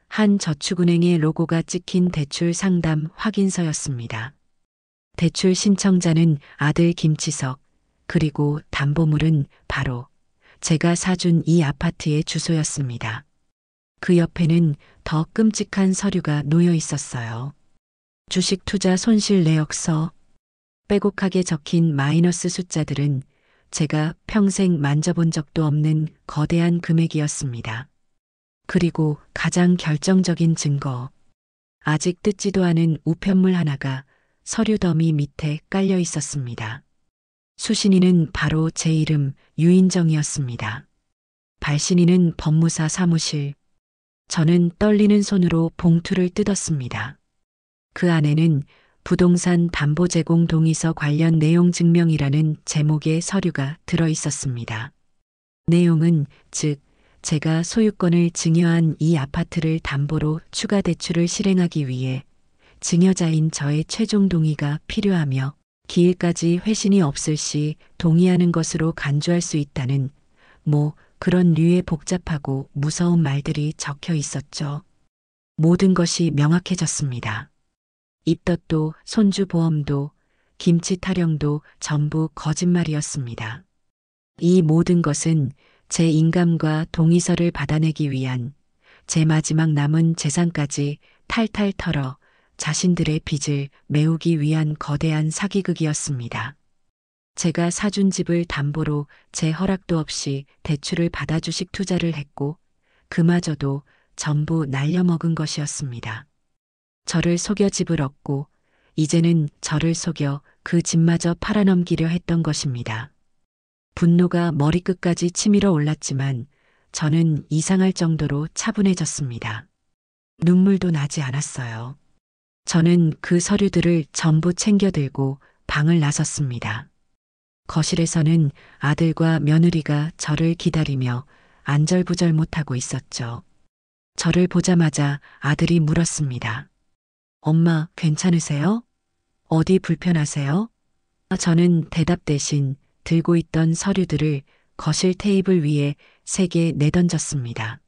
한 저축은행의 로고가 찍힌 대출 상담 확인서였습니다. 대출 신청자는 아들 김치석, 그리고 담보물은 바로 제가 사준 이 아파트의 주소였습니다. 그 옆에는 더 끔찍한 서류가 놓여 있었어요. 주식 투자 손실 내역서. 빼곡하게 적힌 마이너스 숫자들은 제가 평생 만져본 적도 없는 거대한 금액이었습니다. 그리고 가장 결정적인 증거. 아직 뜯지도 않은 우편물 하나가 서류 더미 밑에 깔려 있었습니다. 수신인은 바로 제 이름 유인정이었습니다. 발신인은 법무사 사무실. 저는 떨리는 손으로 봉투를 뜯었습니다. 그 안에는 부동산 담보 제공 동의서 관련 내용 증명이라는 제목의 서류가 들어 있었습니다. 내용은 즉 제가 소유권을 증여한 이 아파트를 담보로 추가 대출을 실행하기 위해 증여자인 저의 최종 동의가 필요하며 기일까지 회신이 없을 시 동의하는 것으로 간주할 수 있다는 그런 류의 복잡하고 무서운 말들이 적혀 있었죠. 모든 것이 명확해졌습니다. 입덧도 손주보험도 김치 타령도 전부 거짓말이었습니다. 이 모든 것은 제 인감과 동의서를 받아내기 위한 제 마지막 남은 재산까지 탈탈 털어 자신들의 빚을 메우기 위한 거대한 사기극이었습니다. 제가 사준 집을 담보로 제 허락도 없이 대출을 받아 주식 투자를 했고 그마저도 전부 날려먹은 것이었습니다. 저를 속여 집을 얻고 이제는 저를 속여 그 집마저 팔아넘기려 했던 것입니다. 분노가 머리끝까지 치밀어 올랐지만 저는 이상할 정도로 차분해졌습니다. 눈물도 나지 않았어요. 저는 그 서류들을 전부 챙겨 들고 방을 나섰습니다. 거실에서는 아들과 며느리가 저를 기다리며 안절부절 못하고 있었죠. 저를 보자마자 아들이 물었습니다. 엄마, 괜찮으세요? 어디 불편하세요? 저는 대답 대신 들고 있던 서류들을 거실 테이블 위에 3개 내던졌습니다.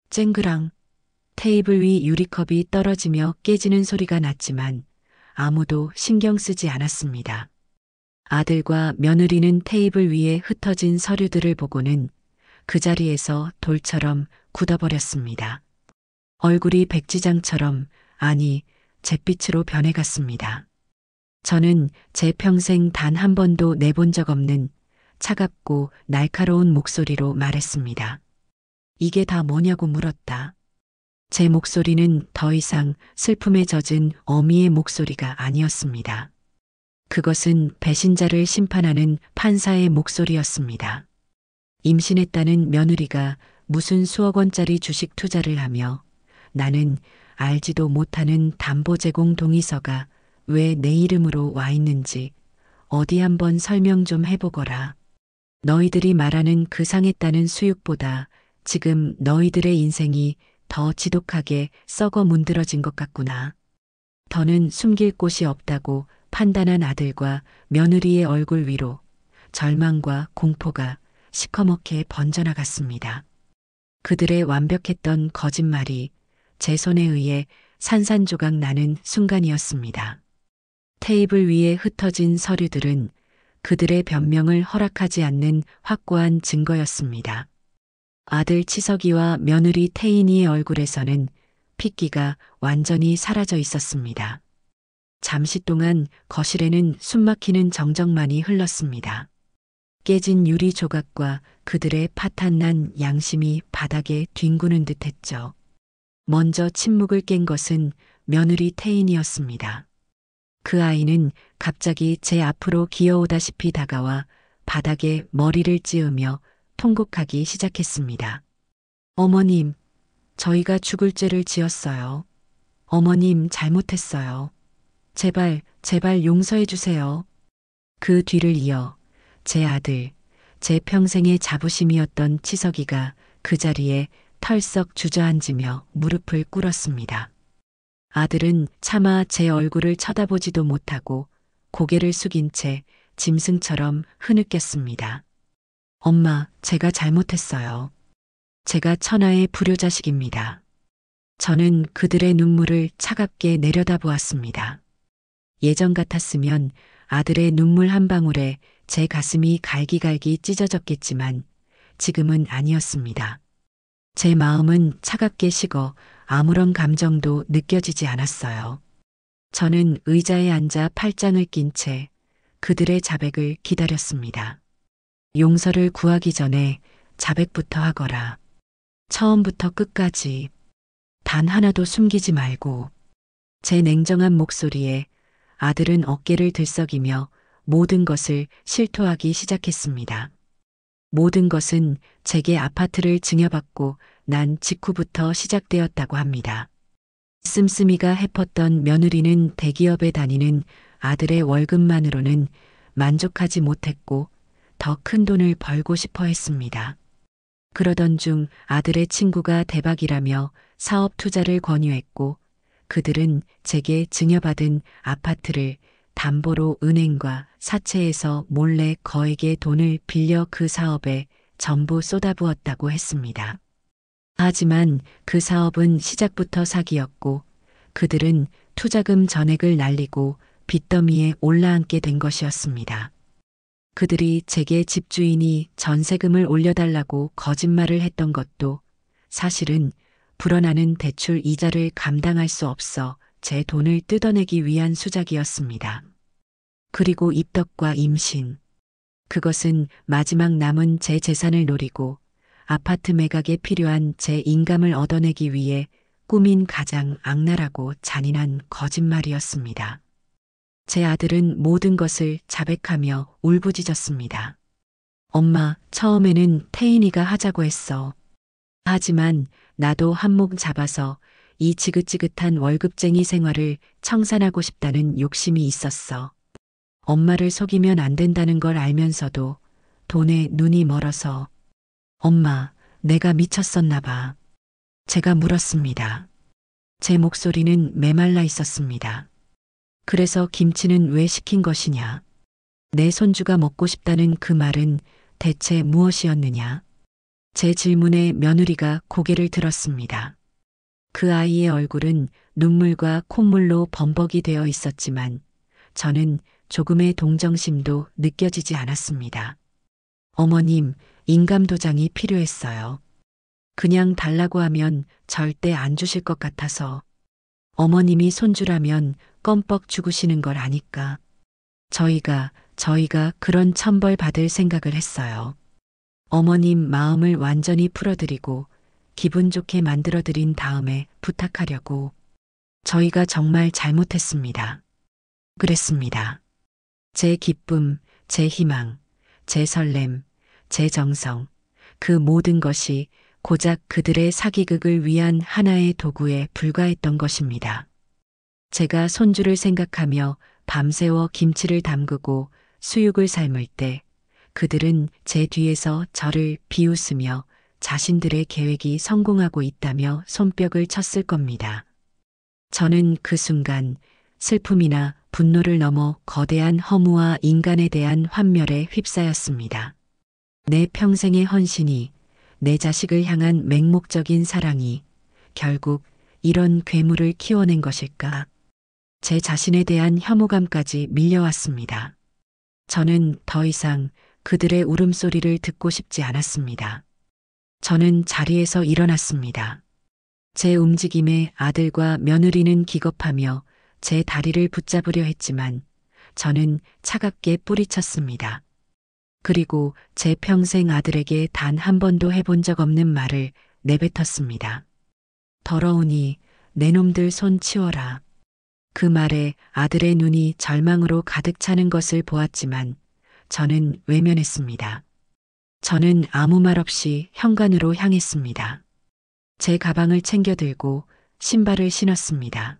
쨍그랑 테이블 위 유리컵이 떨어지며 깨지는 소리가 났지만 아무도 신경 쓰지 않았습니다. 아들과 며느리는 테이블 위에 흩어진 서류들을 보고는 그 자리에서 돌처럼 굳어버렸습니다. 얼굴이 백지장처럼, 아니, 잿빛으로 변해갔습니다. 저는 제 평생 단 한 번도 내본 적 없는 차갑고 날카로운 목소리로 말했습니다. 이게 다 뭐냐고 물었다. 제 목소리는 더 이상 슬픔에 젖은 어미의 목소리가 아니었습니다. 그것은 배신자를 심판하는 판사의 목소리였습니다. 임신했다는 며느리가 무슨 수억 원짜리 주식 투자를 하며 나는 알지도 못하는 담보 제공 동의서가 왜 내 이름으로 와 있는지 어디 한번 설명 좀 해보거라. 너희들이 말하는 그 상했다는 수육보다 지금 너희들의 인생이 더 지독하게 썩어 문드러진 것 같구나. 더는 숨길 곳이 없다고 판단한 아들과 며느리의 얼굴 위로 절망과 공포가 시커멓게 번져나갔습니다. 그들의 완벽했던 거짓말이 제 손에 의해 산산조각 나는 순간이었습니다. 테이블 위에 흩어진 서류들은 그들의 변명을 허락하지 않는 확고한 증거였습니다. 아들 치석이와 며느리 태인이의 얼굴에서는 핏기가 완전히 사라져 있었습니다. 잠시 동안 거실에는 숨막히는 정적만이 흘렀습니다. 깨진 유리 조각과 그들의 파탄난 양심이 바닥에 뒹구는 듯했죠. 먼저 침묵을 깬 것은 며느리 태인이었습니다. 그 아이는 갑자기 제 앞으로 기어오다시피 다가와 바닥에 머리를 찌으며 통곡하기 시작했습니다. 어머님, 저희가 죽을 죄를 지었어요. 어머님, 잘못했어요. 제발, 제발 용서해 주세요. 그 뒤를 이어 제 아들, 제 평생의 자부심이었던 치석이가 그 자리에 털썩 주저앉으며 무릎을 꿇었습니다. 아들은 차마 제 얼굴을 쳐다보지도 못하고 고개를 숙인 채 짐승처럼 흐느꼈습니다. 엄마, 제가 잘못했어요. 제가 천하의 불효자식입니다. 저는 그들의 눈물을 차갑게 내려다보았습니다. 예전 같았으면 아들의 눈물 한 방울에 제 가슴이 갈기갈기 찢어졌겠지만 지금은 아니었습니다. 제 마음은 차갑게 식어 아무런 감정도 느껴지지 않았어요. 저는 의자에 앉아 팔짱을 낀 채 그들의 자백을 기다렸습니다. 용서를 구하기 전에 자백부터 하거라. 처음부터 끝까지 단 하나도 숨기지 말고. 제 냉정한 목소리에 아들은 어깨를 들썩이며 모든 것을 실토하기 시작했습니다. 모든 것은 제게 아파트를 증여받고 난 직후부터 시작되었다고 합니다. 씀씀이가 해펐던 며느리는 대기업에 다니는 아들의 월급만으로는 만족하지 못했고 더 큰 돈을 벌고 싶어 했습니다. 그러던 중 아들의 친구가 대박이라며 사업 투자를 권유했고 그들은 제게 증여받은 아파트를 담보로 은행과 사채에서 몰래 거액의 돈을 빌려 그 사업에 전부 쏟아부었다고 했습니다. 하지만 그 사업은 시작부터 사기였고 그들은 투자금 전액을 날리고 빚더미에 올라앉게 된 것이었습니다. 그들이 제게 집주인이 전세금을 올려달라고 거짓말을 했던 것도 사실은 불어나는 대출 이자를 감당할 수 없어 제 돈을 뜯어내기 위한 수작이었습니다. 그리고 입덕과 임신. 그것은 마지막 남은 제 재산을 노리고 아파트 매각에 필요한 제 인감을 얻어내기 위해 꾸민 가장 악랄하고 잔인한 거짓말이었습니다. 제 아들은 모든 것을 자백하며 울부짖었습니다. 엄마, 처음에는 태인이가 하자고 했어. 하지만 나도 한몫 잡아서 이 지긋지긋한 월급쟁이 생활을 청산하고 싶다는 욕심이 있었어. 엄마를 속이면 안 된다는 걸 알면서도 돈에 눈이 멀어서. 엄마, 내가 미쳤었나 봐. 제가 물었습니다. 제 목소리는 메말라 있었습니다. 그래서 김치는 왜 시킨 것이냐? 내 손주가 먹고 싶다는 그 말은 대체 무엇이었느냐? 제 질문에 며느리가 고개를 들었습니다. 그 아이의 얼굴은 눈물과 콧물로 범벅이 되어 있었지만 저는 조금의 동정심도 느껴지지 않았습니다. 어머님, 인감도장이 필요했어요. 그냥 달라고 하면 절대 안 주실 것 같아서. 어머님이 손주라면 껌뻑 죽으시는 걸 아니까. 저희가 그런 천벌 받을 생각을 했어요. 어머님 마음을 완전히 풀어드리고 기분 좋게 만들어드린 다음에 부탁하려고. 저희가 정말 잘못했습니다. 그랬습니다. 제 기쁨, 제 희망, 제 설렘, 제 정성, 그 모든 것이 고작 그들의 사기극을 위한 하나의 도구에 불과했던 것입니다. 제가 손주를 생각하며 밤새워 김치를 담그고 수육을 삶을 때 그들은 제 뒤에서 저를 비웃으며 자신들의 계획이 성공하고 있다며 손뼉을 쳤을 겁니다. 저는 그 순간 슬픔이나 분노를 넘어 거대한 허무와 인간에 대한 환멸에 휩싸였습니다. 내 평생의 헌신이, 내 자식을 향한 맹목적인 사랑이 결국 이런 괴물을 키워낸 것일까? 제 자신에 대한 혐오감까지 밀려왔습니다. 저는 더 이상 그들의 울음소리를 듣고 싶지 않았습니다. 저는 자리에서 일어났습니다. 제 움직임에 아들과 며느리는 기겁하며 제 다리를 붙잡으려 했지만 저는 차갑게 뿌리쳤습니다. 그리고 제 평생 아들에게 단 한 번도 해본 적 없는 말을 내뱉었습니다. 더러우니 내 놈들 손 치워라. 그 말에 아들의 눈이 절망으로 가득 차는 것을 보았지만 저는 외면했습니다. 저는 아무 말 없이 현관으로 향했습니다. 제 가방을 챙겨 들고 신발을 신었습니다.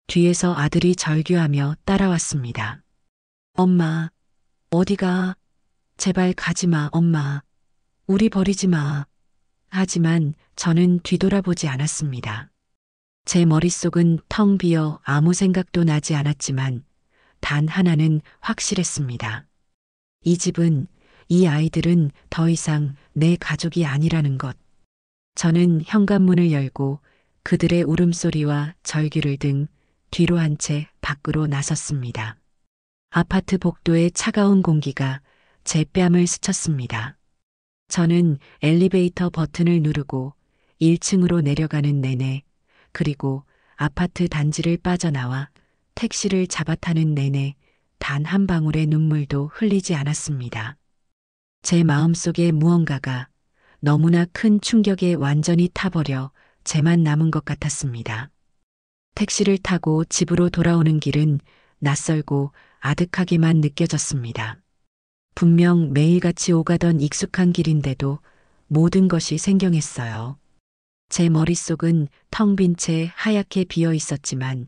뒤에서 아들이 절규하며 따라왔습니다. 엄마, 어디가? 제발 가지 마, 엄마. 우리 버리지 마. 하지만 저는 뒤돌아보지 않았습니다. 제 머릿속은 텅 비어 아무 생각도 나지 않았지만 단 하나는 확실했습니다. 이 집은, 이 아이들은 더 이상 내 가족이 아니라는 것. 저는 현관문을 열고 그들의 울음소리와 절규를 등 뒤로 한 채 밖으로 나섰습니다. 아파트 복도의 차가운 공기가 제 뺨을 스쳤습니다. 저는 엘리베이터 버튼을 누르고 1층으로 내려가는 내내, 그리고 아파트 단지를 빠져나와 택시를 잡아타는 내내 단 한 방울의 눈물도 흘리지 않았습니다. 제 마음속에 무언가가 너무나 큰 충격에 완전히 타버려 제만 남은 것 같았습니다. 택시를 타고 집으로 돌아오는 길은 낯설고 아득하게만 느껴졌습니다. 분명 매일같이 오가던 익숙한 길인데도 모든 것이 생경했어요. 제 머릿속은 텅 빈 채 하얗게 비어 있었지만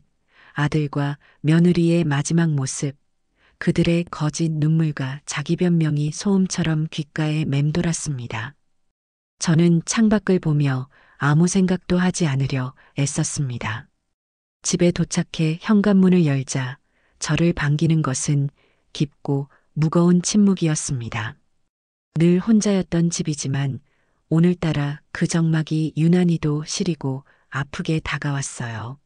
아들과 며느리의 마지막 모습, 그들의 거짓 눈물과 자기 변명이 소음처럼 귓가에 맴돌았습니다. 저는 창밖을 보며 아무 생각도 하지 않으려 애썼습니다. 집에 도착해 현관문을 열자 저를 반기는 것은 깊고 무거운 침묵이었습니다. 늘 혼자였던 집이지만 오늘따라 그 적막이 유난히도 시리고 아프게 다가왔어요.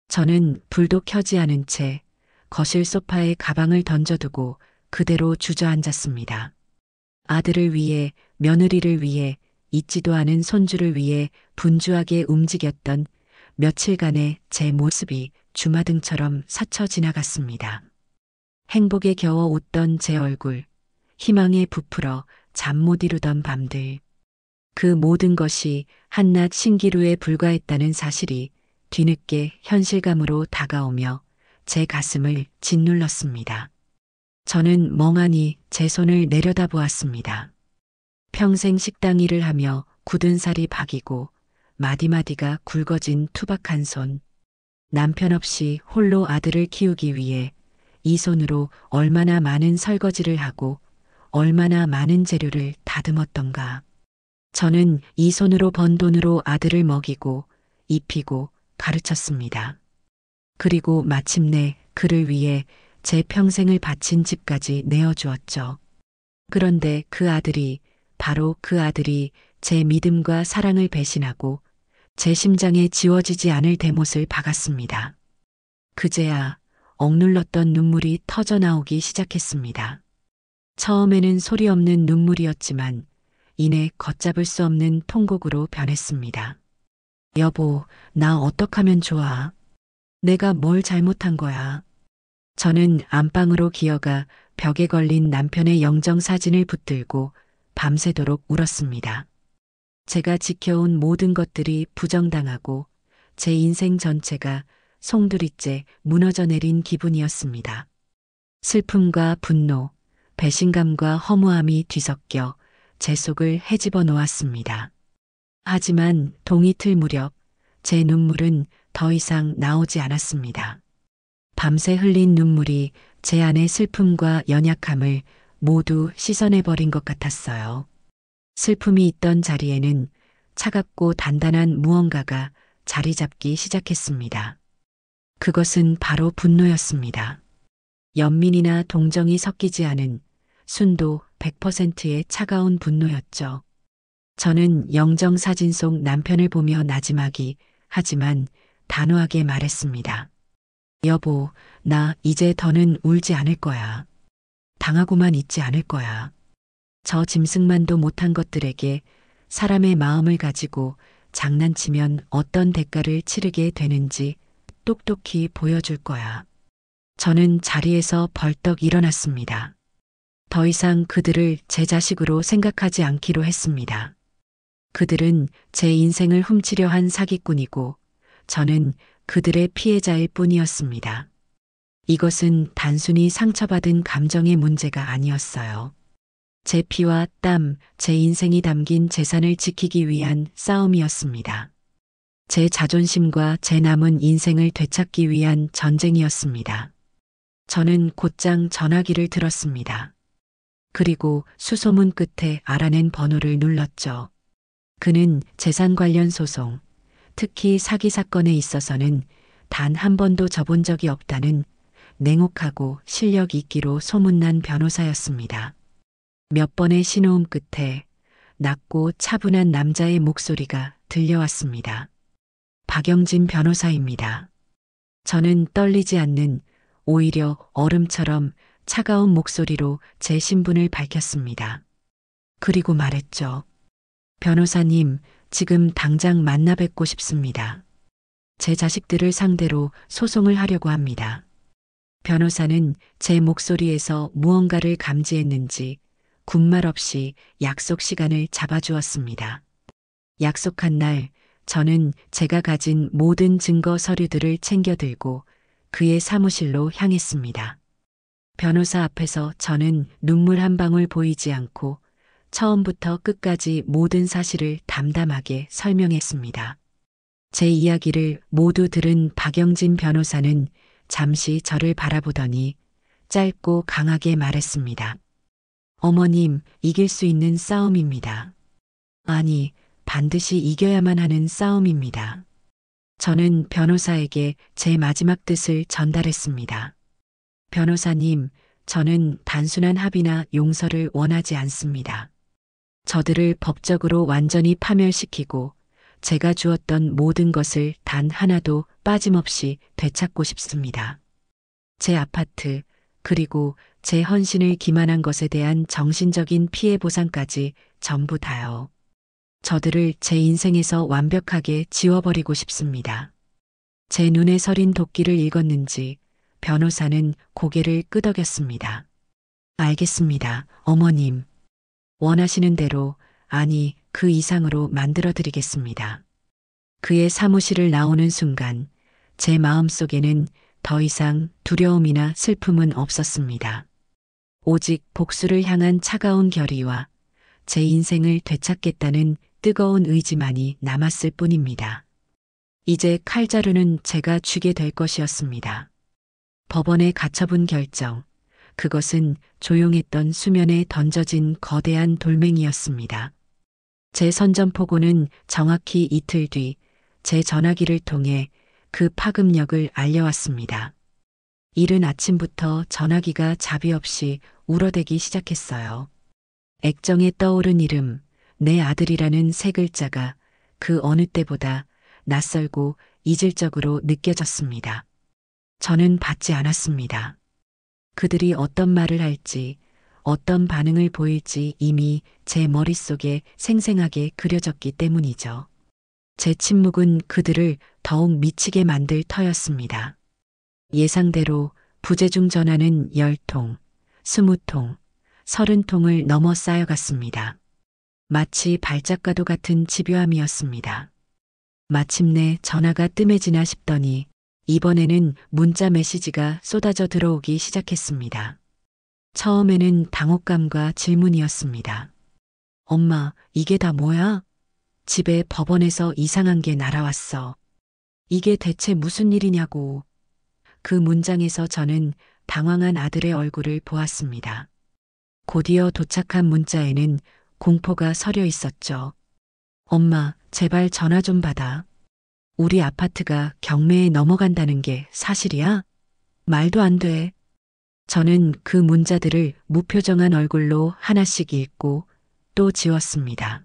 저는 불도 켜지 않은 채 거실 소파에 가방을 던져두고 그대로 주저앉았습니다. 아들을 위해, 며느리를 위해, 잊지도 않은 손주를 위해 분주하게 움직였던 며칠간의 제 모습이 주마등처럼 스쳐 지나갔습니다. 행복에 겨워 웃던 제 얼굴, 희망에 부풀어 잠 못 이루던 밤들. 그 모든 것이 한낱 신기루에 불과했다는 사실이 뒤늦게 현실감으로 다가오며 제 가슴을 짓눌렀습니다. 저는 멍하니 제 손을 내려다보았습니다. 평생 식당 일을 하며 굳은 살이 박이고 마디마디가 굵어진 투박한 손. 남편 없이 홀로 아들을 키우기 위해 이 손으로 얼마나 많은 설거지를 하고 얼마나 많은 재료를 다듬었던가. 저는 이 손으로 번 돈으로 아들을 먹이고 입히고 가르쳤습니다. 그리고 마침내 그를 위해 제 평생을 바친 집까지 내어주었죠. 그런데 바로 그 아들이 제 믿음과 사랑을 배신하고 제 심장에 지워지지 않을 대못을 박았습니다. 그제야 억눌렀던 눈물이 터져 나오기 시작했습니다. 처음에는 소리 없는 눈물이었지만 이내 걷잡을 수 없는 통곡으로 변했습니다. 여보, 나 어떡하면 좋아? 내가 뭘 잘못한 거야? 저는 안방으로 기어가 벽에 걸린 남편의 영정 사진을 붙들고 밤새도록 울었습니다. 제가 지켜온 모든 것들이 부정당하고 제 인생 전체가 송두리째 무너져 내린 기분이었습니다. 슬픔과 분노, 배신감과 허무함이 뒤섞여 제 속을 헤집어 놓았습니다. 하지만 동이틀 무렵 제 눈물은 더 이상 나오지 않았습니다. 밤새 흘린 눈물이 제 안의 슬픔과 연약함을 모두 씻어내버린 것 같았어요. 슬픔이 있던 자리에는 차갑고 단단한 무언가가 자리 잡기 시작했습니다. 그것은 바로 분노였습니다. 연민이나 동정이 섞이지 않은 순도 100%의 차가운 분노였죠. 저는 영정 사진 속 남편을 보며 나지막이 하지만 단호하게 말했습니다. 여보, 나 이제 더는 울지 않을 거야. 당하고만 있지 않을 거야. 저 짐승만도 못한 것들에게 사람의 마음을 가지고 장난치면 어떤 대가를 치르게 되는지 똑똑히 보여줄 거야. 저는 자리에서 벌떡 일어났습니다. 더 이상 그들을 제 자식으로 생각하지 않기로 했습니다. 그들은 제 인생을 훔치려 한 사기꾼이고 저는 그들의 피해자일 뿐이었습니다. 이것은 단순히 상처받은 감정의 문제가 아니었어요. 제 피와 땀, 제 인생이 담긴 재산을 지키기 위한 싸움이었습니다. 제 자존심과 제 남은 인생을 되찾기 위한 전쟁이었습니다. 저는 곧장 전화기를 들었습니다. 그리고 수소문 끝에 알아낸 번호를 눌렀죠. 그는 재산 관련 소송, 특히 사기 사건에 있어서는 단 한 번도 져본 적이 없다는 냉혹하고 실력 있기로 소문난 변호사였습니다. 몇 번의 신호음 끝에 낮고 차분한 남자의 목소리가 들려왔습니다. 박영진 변호사입니다. 저는 떨리지 않는, 오히려 얼음처럼 차가운 목소리로 제 신분을 밝혔습니다. 그리고 말했죠. 변호사님, 지금 당장 만나 뵙고 싶습니다. 제 자식들을 상대로 소송을 하려고 합니다. 변호사는 제 목소리에서 무언가를 감지했는지 군말 없이 약속 시간을 잡아주었습니다. 약속한 날, 저는 제가 가진 모든 증거 서류들을 챙겨 들고 그의 사무실로 향했습니다. 변호사 앞에서 저는 눈물 한 방울 보이지 않고 처음부터 끝까지 모든 사실을 담담하게 설명했습니다. 제 이야기를 모두 들은 박영진 변호사는 잠시 저를 바라보더니 짧고 강하게 말했습니다. 어머님, 이길 수 있는 싸움입니다. 아니, 반드시 이겨야만 하는 싸움입니다. 저는 변호사에게 제 마지막 뜻을 전달했습니다. 변호사님, 저는 단순한 합의나 용서를 원하지 않습니다. 저들을 법적으로 완전히 파멸시키고 제가 주었던 모든 것을 단 하나도 빠짐없이 되찾고 싶습니다. 제 아파트, 그리고 제 헌신을 기만한 것에 대한 정신적인 피해 보상까지 전부 다요. 저들을 제 인생에서 완벽하게 지워버리고 싶습니다. 제 눈에 서린 도끼를 읽었는지 변호사는 고개를 끄덕였습니다. 알겠습니다, 어머님. 원하시는 대로, 아니, 그 이상으로 만들어드리겠습니다. 그의 사무실을 나오는 순간 제 마음속에는 더 이상 두려움이나 슬픔은 없었습니다. 오직 복수를 향한 차가운 결의와 제 인생을 되찾겠다는 뜨거운 의지만이 남았을 뿐입니다. 이제 칼자루는 제가 쥐게 될 것이었습니다. 법원에 가처분 결정, 그것은 조용했던 수면에 던져진 거대한 돌멩이였습니다. 제 선전포고는 정확히 이틀 뒤 제 전화기를 통해 그 파급력을 알려왔습니다. 이른 아침부터 전화기가 자비 없이 울어대기 시작했어요. 액정에 떠오른 이름, 내 아들이라는 세 글자가 그 어느 때보다 낯설고 이질적으로 느껴졌습니다. 저는 받지 않았습니다. 그들이 어떤 말을 할지, 어떤 반응을 보일지 이미 제 머릿속에 생생하게 그려졌기 때문이죠. 제 침묵은 그들을 더욱 미치게 만들 터였습니다. 예상대로 부재중 전화는 10통, 20통, 30통을 넘어 쌓여갔습니다. 마치 발작과도 같은 집요함이었습니다. 마침내 전화가 뜸해지나 싶더니 이번에는 문자 메시지가 쏟아져 들어오기 시작했습니다. 처음에는 당혹감과 질문이었습니다. 엄마, 이게 다 뭐야? 집에 법원에서 이상한 게 날아왔어. 이게 대체 무슨 일이냐고. 그 문장에서 저는 당황한 아들의 얼굴을 보았습니다. 곧이어 도착한 문자에는 공포가 서려 있었죠. 엄마, 제발 전화 좀 받아. 우리 아파트가 경매에 넘어간다는 게 사실이야? 말도 안 돼. 저는 그 문자들을 무표정한 얼굴로 하나씩 읽고 또 지웠습니다.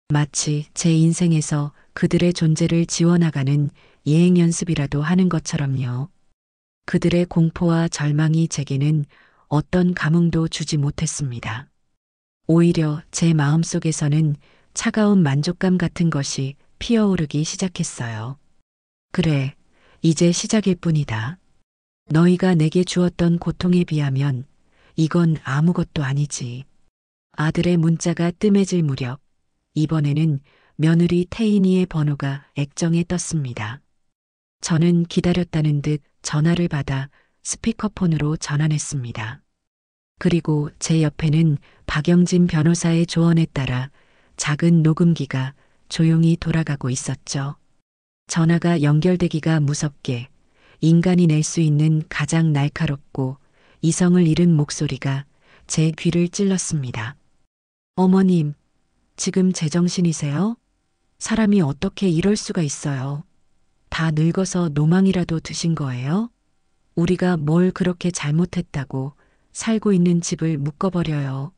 마치 제 인생에서 그들의 존재를 지워나가는 예행 연습이라도 하는 것처럼요. 그들의 공포와 절망이 제게는 어떤 감흥도 주지 못했습니다. 오히려 제 마음속에서는 차가운 만족감 같은 것이 피어오르기 시작했어요. 그래, 이제 시작일 뿐이다. 너희가 내게 주었던 고통에 비하면 이건 아무것도 아니지. 아들의 문자가 뜸해질 무렵 이번에는 며느리 태인이의 번호가 액정에 떴습니다. 저는 기다렸다는 듯 전화를 받아 스피커폰으로 전환했습니다. 그리고 제 옆에는 박영진 변호사의 조언에 따라 작은 녹음기가 조용히 돌아가고 있었죠. 전화가 연결되기가 무섭게 인간이 낼 수 있는 가장 날카롭고 이성을 잃은 목소리가 제 귀를 찔렀습니다. 어머님, 지금 제정신이세요? 사람이 어떻게 이럴 수가 있어요? 다 늙어서 노망이라도 드신 거예요? 우리가 뭘 그렇게 잘못했다고 살고 있는 집을 묶어버려요.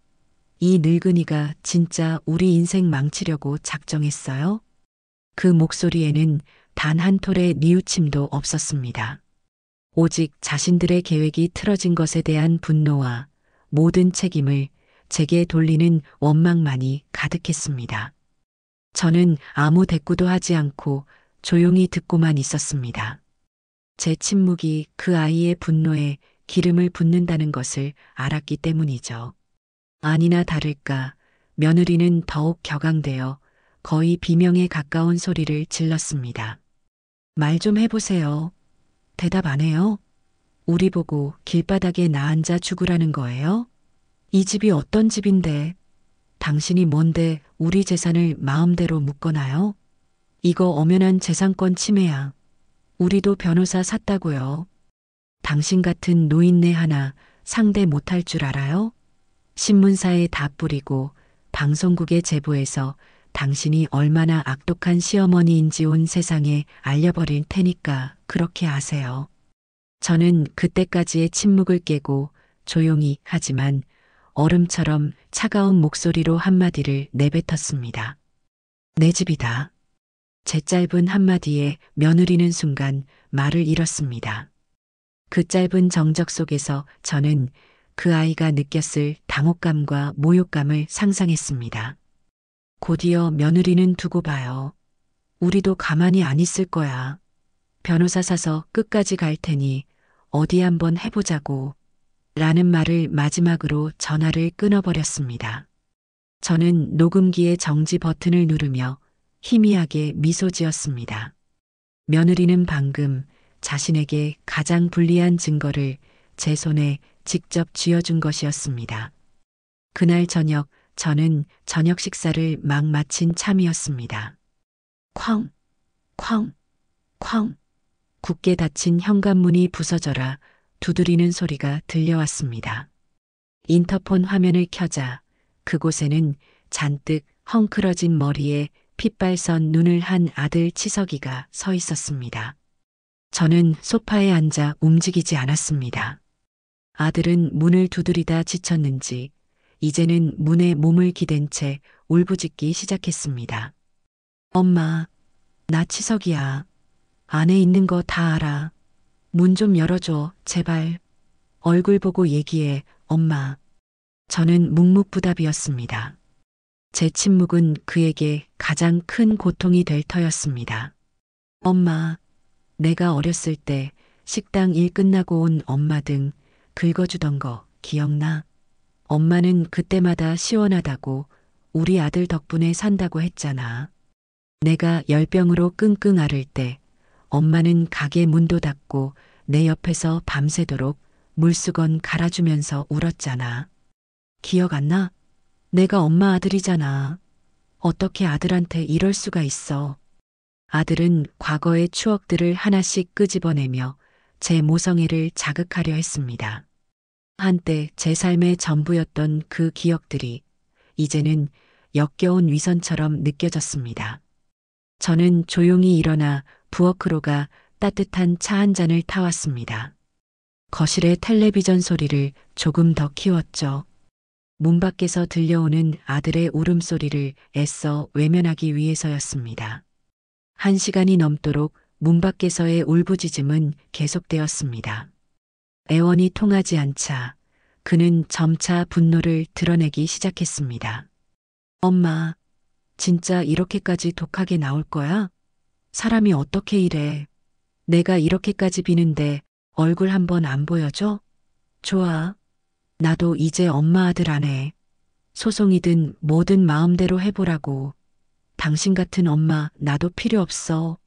이 늙은이가 진짜 우리 인생 망치려고 작정했어요? 그 목소리에는 단 한 톨의 뉘우침도 없었습니다. 오직 자신들의 계획이 틀어진 것에 대한 분노와 모든 책임을 제게 돌리는 원망만이 가득했습니다. 저는 아무 대꾸도 하지 않고 조용히 듣고만 있었습니다. 제 침묵이 그 아이의 분노에 기름을 붓는다는 것을 알았기 때문이죠. 아니나 다를까 며느리는 더욱 격앙되어 거의 비명에 가까운 소리를 질렀습니다. 말 좀 해보세요. 대답 안 해요? 우리 보고 길바닥에 나앉아 죽으라는 거예요? 이 집이 어떤 집인데 당신이 뭔데 우리 재산을 마음대로 묶어놔요? 이거 엄연한 재산권 침해야. 우리도 변호사 샀다고요. 당신 같은 노인네 하나 상대 못할 줄 알아요? 신문사에 다 뿌리고 방송국에 제보해서 당신이 얼마나 악독한 시어머니인지 온 세상에 알려버릴 테니까 그렇게 아세요. 저는 그때까지의 침묵을 깨고 조용히 하지만 얼음처럼 차가운 목소리로 한마디를 내뱉었습니다. 내 집이다. 제 짧은 한마디에 며느리는 순간 말을 잃었습니다. 그 짧은 정적 속에서 저는 그 아이가 느꼈을 당혹감과 모욕감을 상상했습니다. 곧이어 며느리는 두고 봐요. 우리도 가만히 안 있을 거야. 변호사 사서 끝까지 갈 테니 어디 한번 해보자고. 라는 말을 마지막으로 전화를 끊어버렸습니다. 저는 녹음기의 정지 버튼을 누르며 희미하게 미소 지었습니다. 며느리는 방금 자신에게 가장 불리한 증거를 제 손에 직접 쥐어준 것이었습니다. 그날 저녁 저는 저녁 식사를 막 마친 참이었습니다. 쾅, 쾅, 쾅. 굳게 닫힌 현관문이 부서져라 두드리는 소리가 들려왔습니다. 인터폰 화면을 켜자 그곳에는 잔뜩 헝클어진 머리에 핏발선 눈을 한 아들 치석이가 서 있었습니다. 저는 소파에 앉아 움직이지 않았습니다. 아들은 문을 두드리다 지쳤는지 이제는 문에 몸을 기댄 채 울부짖기 시작했습니다. 엄마, 나 치석이야. 안에 있는 거 다 알아. 문 좀 열어줘, 제발. 얼굴 보고 얘기해, 엄마. 저는 묵묵부답이었습니다. 제 침묵은 그에게 가장 큰 고통이 될 터였습니다. 엄마, 내가 어렸을 때 식당 일 끝나고 온 엄마 등 긁어주던 거 기억나? 엄마는 그때마다 시원하다고 우리 아들 덕분에 산다고 했잖아. 내가 열병으로 끙끙 앓을 때 엄마는 가게 문도 닫고 내 옆에서 밤새도록 물수건 갈아주면서 울었잖아. 기억 안 나? 내가 엄마 아들이잖아. 어떻게 아들한테 이럴 수가 있어. 아들은 과거의 추억들을 하나씩 끄집어내며 제 모성애를 자극하려 했습니다. 한때 제 삶의 전부였던 그 기억들이 이제는 역겨운 위선처럼 느껴졌습니다. 저는 조용히 일어나 부엌으로 가 따뜻한 차 한 잔을 타왔습니다. 거실의 텔레비전 소리를 조금 더 키웠죠. 문 밖에서 들려오는 아들의 울음소리를 애써 외면하기 위해서였습니다. 1시간이 넘도록 문 밖에서의 울부짖음은 계속되었습니다. 애원이 통하지 않자 그는 점차 분노를 드러내기 시작했습니다. 엄마, 진짜 이렇게까지 독하게 나올 거야? 사람이 어떻게 이래? 내가 이렇게까지 비는데 얼굴 한번 안 보여줘? 좋아. 나도 이제 엄마 아들 안 해. 소송이든 뭐든 마음대로 해보라고. 당신 같은 엄마 나도 필요 없어.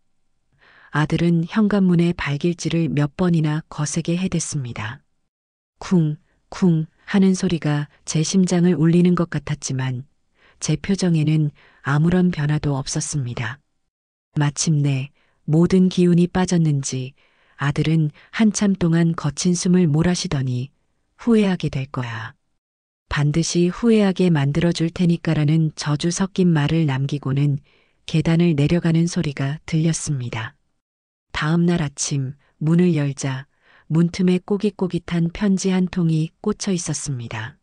아들은 현관문에 발길질을 몇 번이나 거세게 해댔습니다. 쿵, 쿵 하는 소리가 제 심장을 울리는 것 같았지만 제 표정에는 아무런 변화도 없었습니다. 마침내 모든 기운이 빠졌는지 아들은 한참 동안 거친 숨을 몰아쉬더니 후회하게 될 거야. 반드시 후회하게 만들어줄 테니까라는 저주 섞인 말을 남기고는 계단을 내려가는 소리가 들렸습니다. 다음 날 아침 문을 열자 문틈에 꼬깃꼬깃한 편지 한 통이 꽂혀 있었습니다.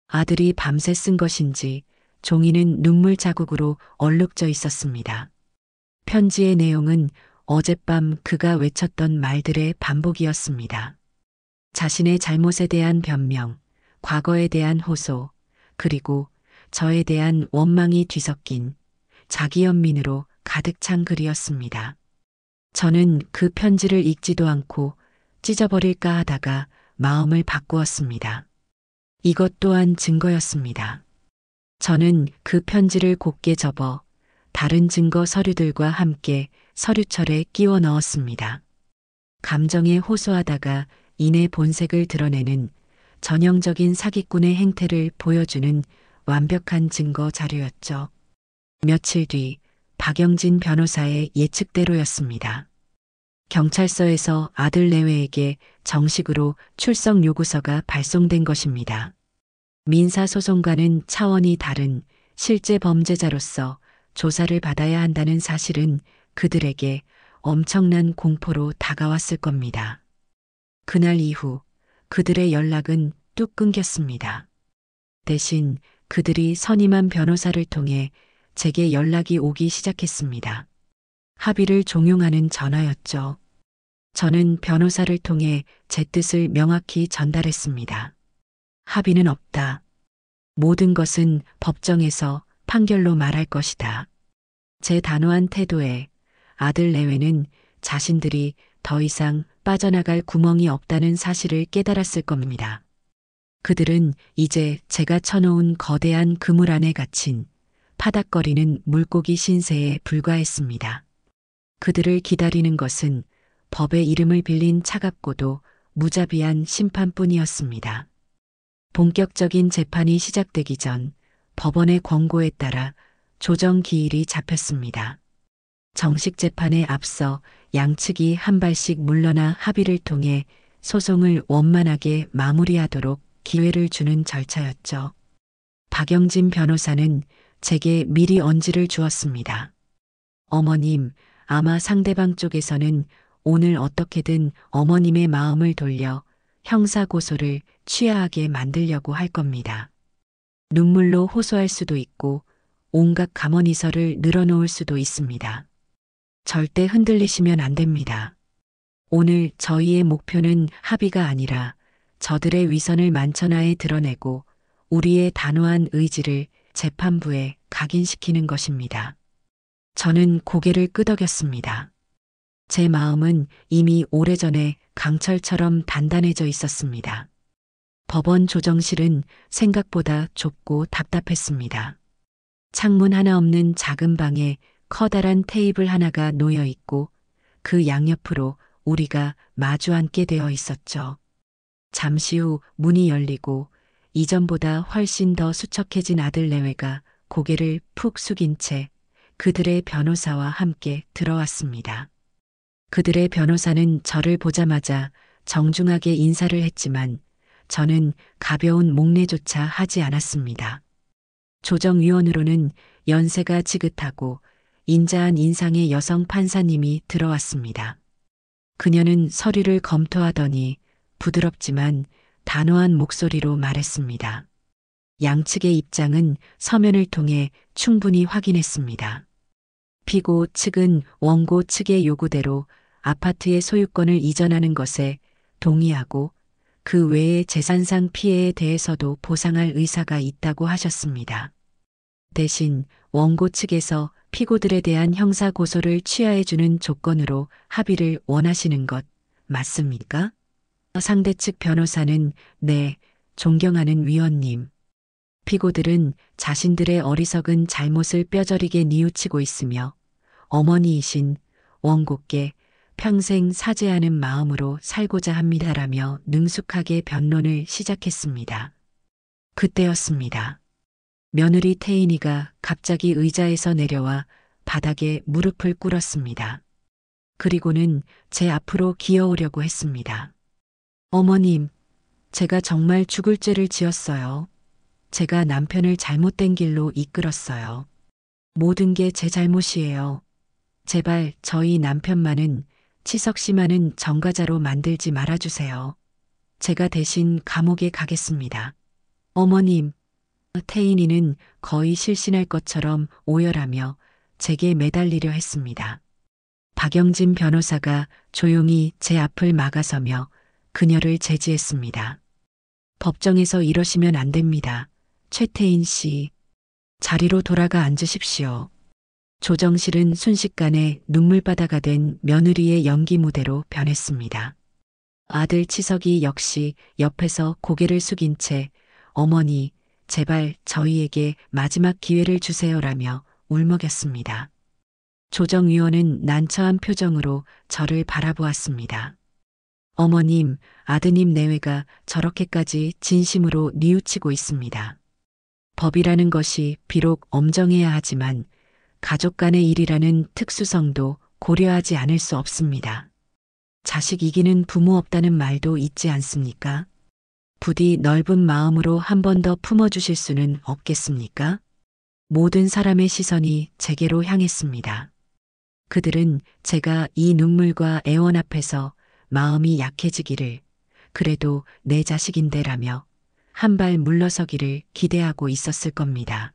아들이 밤새 쓴 것인지 종이는 눈물 자국으로 얼룩져 있었습니다. 편지의 내용은 어젯밤 그가 외쳤던 말들의 반복이었습니다. 자신의 잘못에 대한 변명, 과거에 대한 호소, 그리고 저에 대한 원망이 뒤섞인 자기연민으로 가득 찬 글이었습니다. 저는 그 편지를 읽지도 않고 찢어버릴까 하다가 마음을 바꾸었습니다. 이것 또한 증거였습니다. 저는 그 편지를 곱게 접어 다른 증거 서류들과 함께 서류철에 끼워 넣었습니다. 감정에 호소하다가 인의 본색을 드러내는 전형적인 사기꾼의 행태를 보여주는 완벽한 증거 자료였죠. 며칠 뒤 박영진 변호사의 예측대로였습니다. 경찰서에서 아들 내외에게 정식으로 출석 요구서가 발송된 것입니다. 민사소송과는 차원이 다른 실제 범죄자로서 조사를 받아야 한다는 사실은 그들에게 엄청난 공포로 다가왔을 겁니다. 그날 이후 그들의 연락은 뚝 끊겼습니다. 대신 그들이 선임한 변호사를 통해 제게 연락이 오기 시작했습니다. 합의를 종용하는 전화였죠. 저는 변호사를 통해 제 뜻을 명확히 전달했습니다. 합의는 없다. 모든 것은 법정에서 판결로 말할 것이다. 제 단호한 태도에 아들 내외는 자신들이 더 이상 빠져나갈 구멍이 없다는 사실을 깨달았을 겁니다. 그들은 이제 제가 쳐놓은 거대한 그물 안에 갇힌 파닥거리는 물고기 신세에 불과했습니다. 그들을 기다리는 것은 법의 이름을 빌린 차갑고도 무자비한 심판뿐이었습니다. 본격적인 재판이 시작되기 전 법원의 권고에 따라 조정 기일이 잡혔습니다. 정식 재판에 앞서 양측이 한 발씩 물러나 합의를 통해 소송을 원만하게 마무리하도록 기회를 주는 절차였죠. 박영진 변호사는 제게 미리 언지를 주었습니다. 어머님, 아마 상대방 쪽에서는 오늘 어떻게든 어머님의 마음을 돌려 형사고소를 취하하게 만들려고 할 겁니다. 눈물로 호소할 수도 있고 온갖 감언이설을 늘어놓을 수도 있습니다. 절대 흔들리시면 안 됩니다. 오늘 저희의 목표는 합의가 아니라 저들의 위선을 만천하에 드러내고 우리의 단호한 의지를 재판부에 각인시키는 것입니다. 저는 고개를 끄덕였습니다. 제 마음은 이미 오래전에 강철처럼 단단해져 있었습니다. 법원 조정실은 생각보다 좁고 답답했습니다. 창문 하나 없는 작은 방에 커다란 테이블 하나가 놓여 있고 그 양옆으로 우리가 마주 앉게 되어 있었죠. 잠시 후 문이 열리고 이전보다 훨씬 더 수척해진 아들 내외가 고개를 푹 숙인 채 그들의 변호사와 함께 들어왔습니다. 그들의 변호사는 저를 보자마자 정중하게 인사를 했지만 저는 가벼운 목례조차 하지 않았습니다. 조정위원으로는 연세가 지긋하고 인자한 인상의 여성 판사님이 들어왔습니다. 그녀는 서류를 검토하더니 부드럽지만 단호한 목소리로 말했습니다. 양측의 입장은 서면을 통해 충분히 확인했습니다. 피고 측은 원고 측의 요구대로 아파트의 소유권을 이전하는 것에 동의하고 그 외의 재산상 피해에 대해서도 보상할 의사가 있다고 하셨습니다. 대신 원고 측에서 피고들에 대한 형사 고소를 취하해주는 조건으로 합의를 원하시는 것 맞습니까? 상대 측 변호사는 네, 존경하는 위원님. 피고들은 자신들의 어리석은 잘못을 뼈저리게 뉘우치고 있으며 어머니이신 원고께 평생 사죄하는 마음으로 살고자 합니다라며 능숙하게 변론을 시작했습니다. 그때였습니다. 며느리 태인이가 갑자기 의자에서 내려와 바닥에 무릎을 꿇었습니다. 그리고는 제 앞으로 기어오려고 했습니다. 어머님, 제가 정말 죽을 죄를 지었어요. 제가 남편을 잘못된 길로 이끌었어요. 모든 게 제 잘못이에요. 제발 저희 남편만은 치석 씨만은 전과자로 만들지 말아주세요. 제가 대신 감옥에 가겠습니다. 어머님, 태인이는 거의 실신할 것처럼 오열하며 제게 매달리려 했습니다. 박영진 변호사가 조용히 제 앞을 막아서며 그녀를 제지했습니다. 법정에서 이러시면 안 됩니다. 최태인 씨, 자리로 돌아가 앉으십시오. 조정실은 순식간에 눈물바다가 된 며느리의 연기 무대로 변했습니다. 아들 치석이 역시 옆에서 고개를 숙인 채 어머니, 제발 저희에게 마지막 기회를 주세요라며 울먹였습니다. 조정위원은 난처한 표정으로 저를 바라보았습니다. 어머님, 아드님 내외가 저렇게까지 진심으로 뉘우치고 있습니다. 법이라는 것이 비록 엄정해야 하지만 가족 간의 일이라는 특수성도 고려하지 않을 수 없습니다. 자식 이기는 부모 없다는 말도 있지 않습니까? 부디 넓은 마음으로 한 번 더 품어주실 수는 없겠습니까? 모든 사람의 시선이 제게로 향했습니다. 그들은 제가 이 눈물과 애원 앞에서 마음이 약해지기를, 그래도 내 자식인데라며 한 발 물러서기를 기대하고 있었을 겁니다.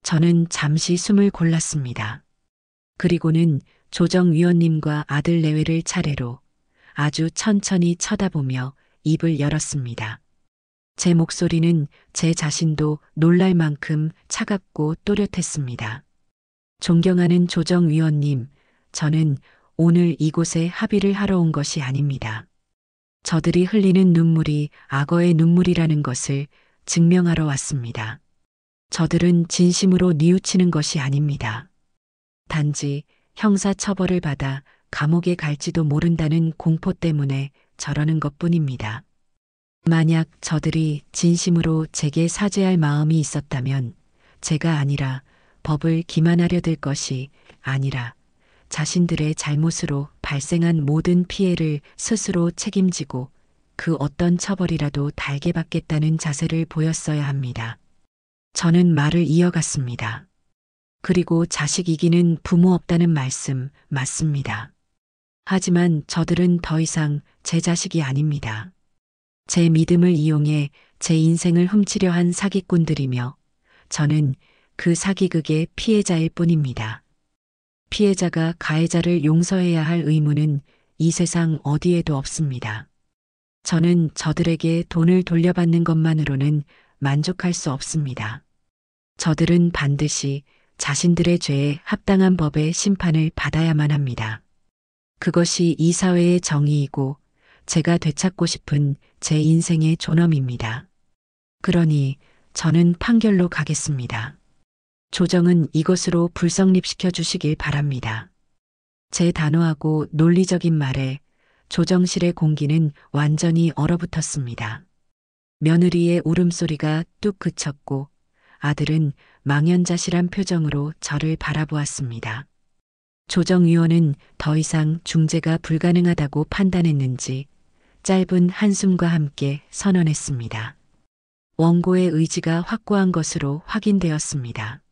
저는 잠시 숨을 골랐습니다. 그리고는 조정위원님과 아들 내외를 차례로 아주 천천히 쳐다보며 입을 열었습니다. 제 목소리는 제 자신도 놀랄 만큼 차갑고 또렷했습니다. 존경하는 조정위원님, 저는 오늘 이곳에 합의를 하러 온 것이 아닙니다. 저들이 흘리는 눈물이 악어의 눈물이라는 것을 증명하러 왔습니다. 저들은 진심으로 뉘우치는 것이 아닙니다. 단지 형사 처벌을 받아 감옥에 갈지도 모른다는 공포 때문에 저러는 것뿐입니다. 만약 저들이 진심으로 제게 사죄할 마음이 있었다면 제가 아니라 법을 기만하려 들 것이 아니라 자신들의 잘못으로 발생한 모든 피해를 스스로 책임지고 그 어떤 처벌이라도 달게 받겠다는 자세를 보였어야 합니다. 저는 말을 이어갔습니다. 그리고 자식 이기는 부모 없다는 말씀 맞습니다. 하지만 저들은 더 이상 제 자식이 아닙니다. 제 믿음을 이용해 제 인생을 훔치려 한 사기꾼들이며 저는 그 사기극의 피해자일 뿐입니다. 피해자가 가해자를 용서해야 할 의무는 이 세상 어디에도 없습니다. 저는 저들에게 돈을 돌려받는 것만으로는 만족할 수 없습니다. 저들은 반드시 자신들의 죄에 합당한 법의 심판을 받아야만 합니다. 그것이 이 사회의 정의이고 제가 되찾고 싶은 제 인생의 존엄입니다. 그러니 저는 판결로 가겠습니다. 조정은 이것으로 불성립시켜 주시길 바랍니다. 제 단호하고 논리적인 말에 조정실의 공기는 완전히 얼어붙었습니다. 며느리의 울음소리가 뚝 그쳤고 아들은 망연자실한 표정으로 저를 바라보았습니다. 조정위원은 더 이상 중재가 불가능하다고 판단했는지 짧은 한숨과 함께 선언했습니다. 원고의 의지가 확고한 것으로 확인되었습니다.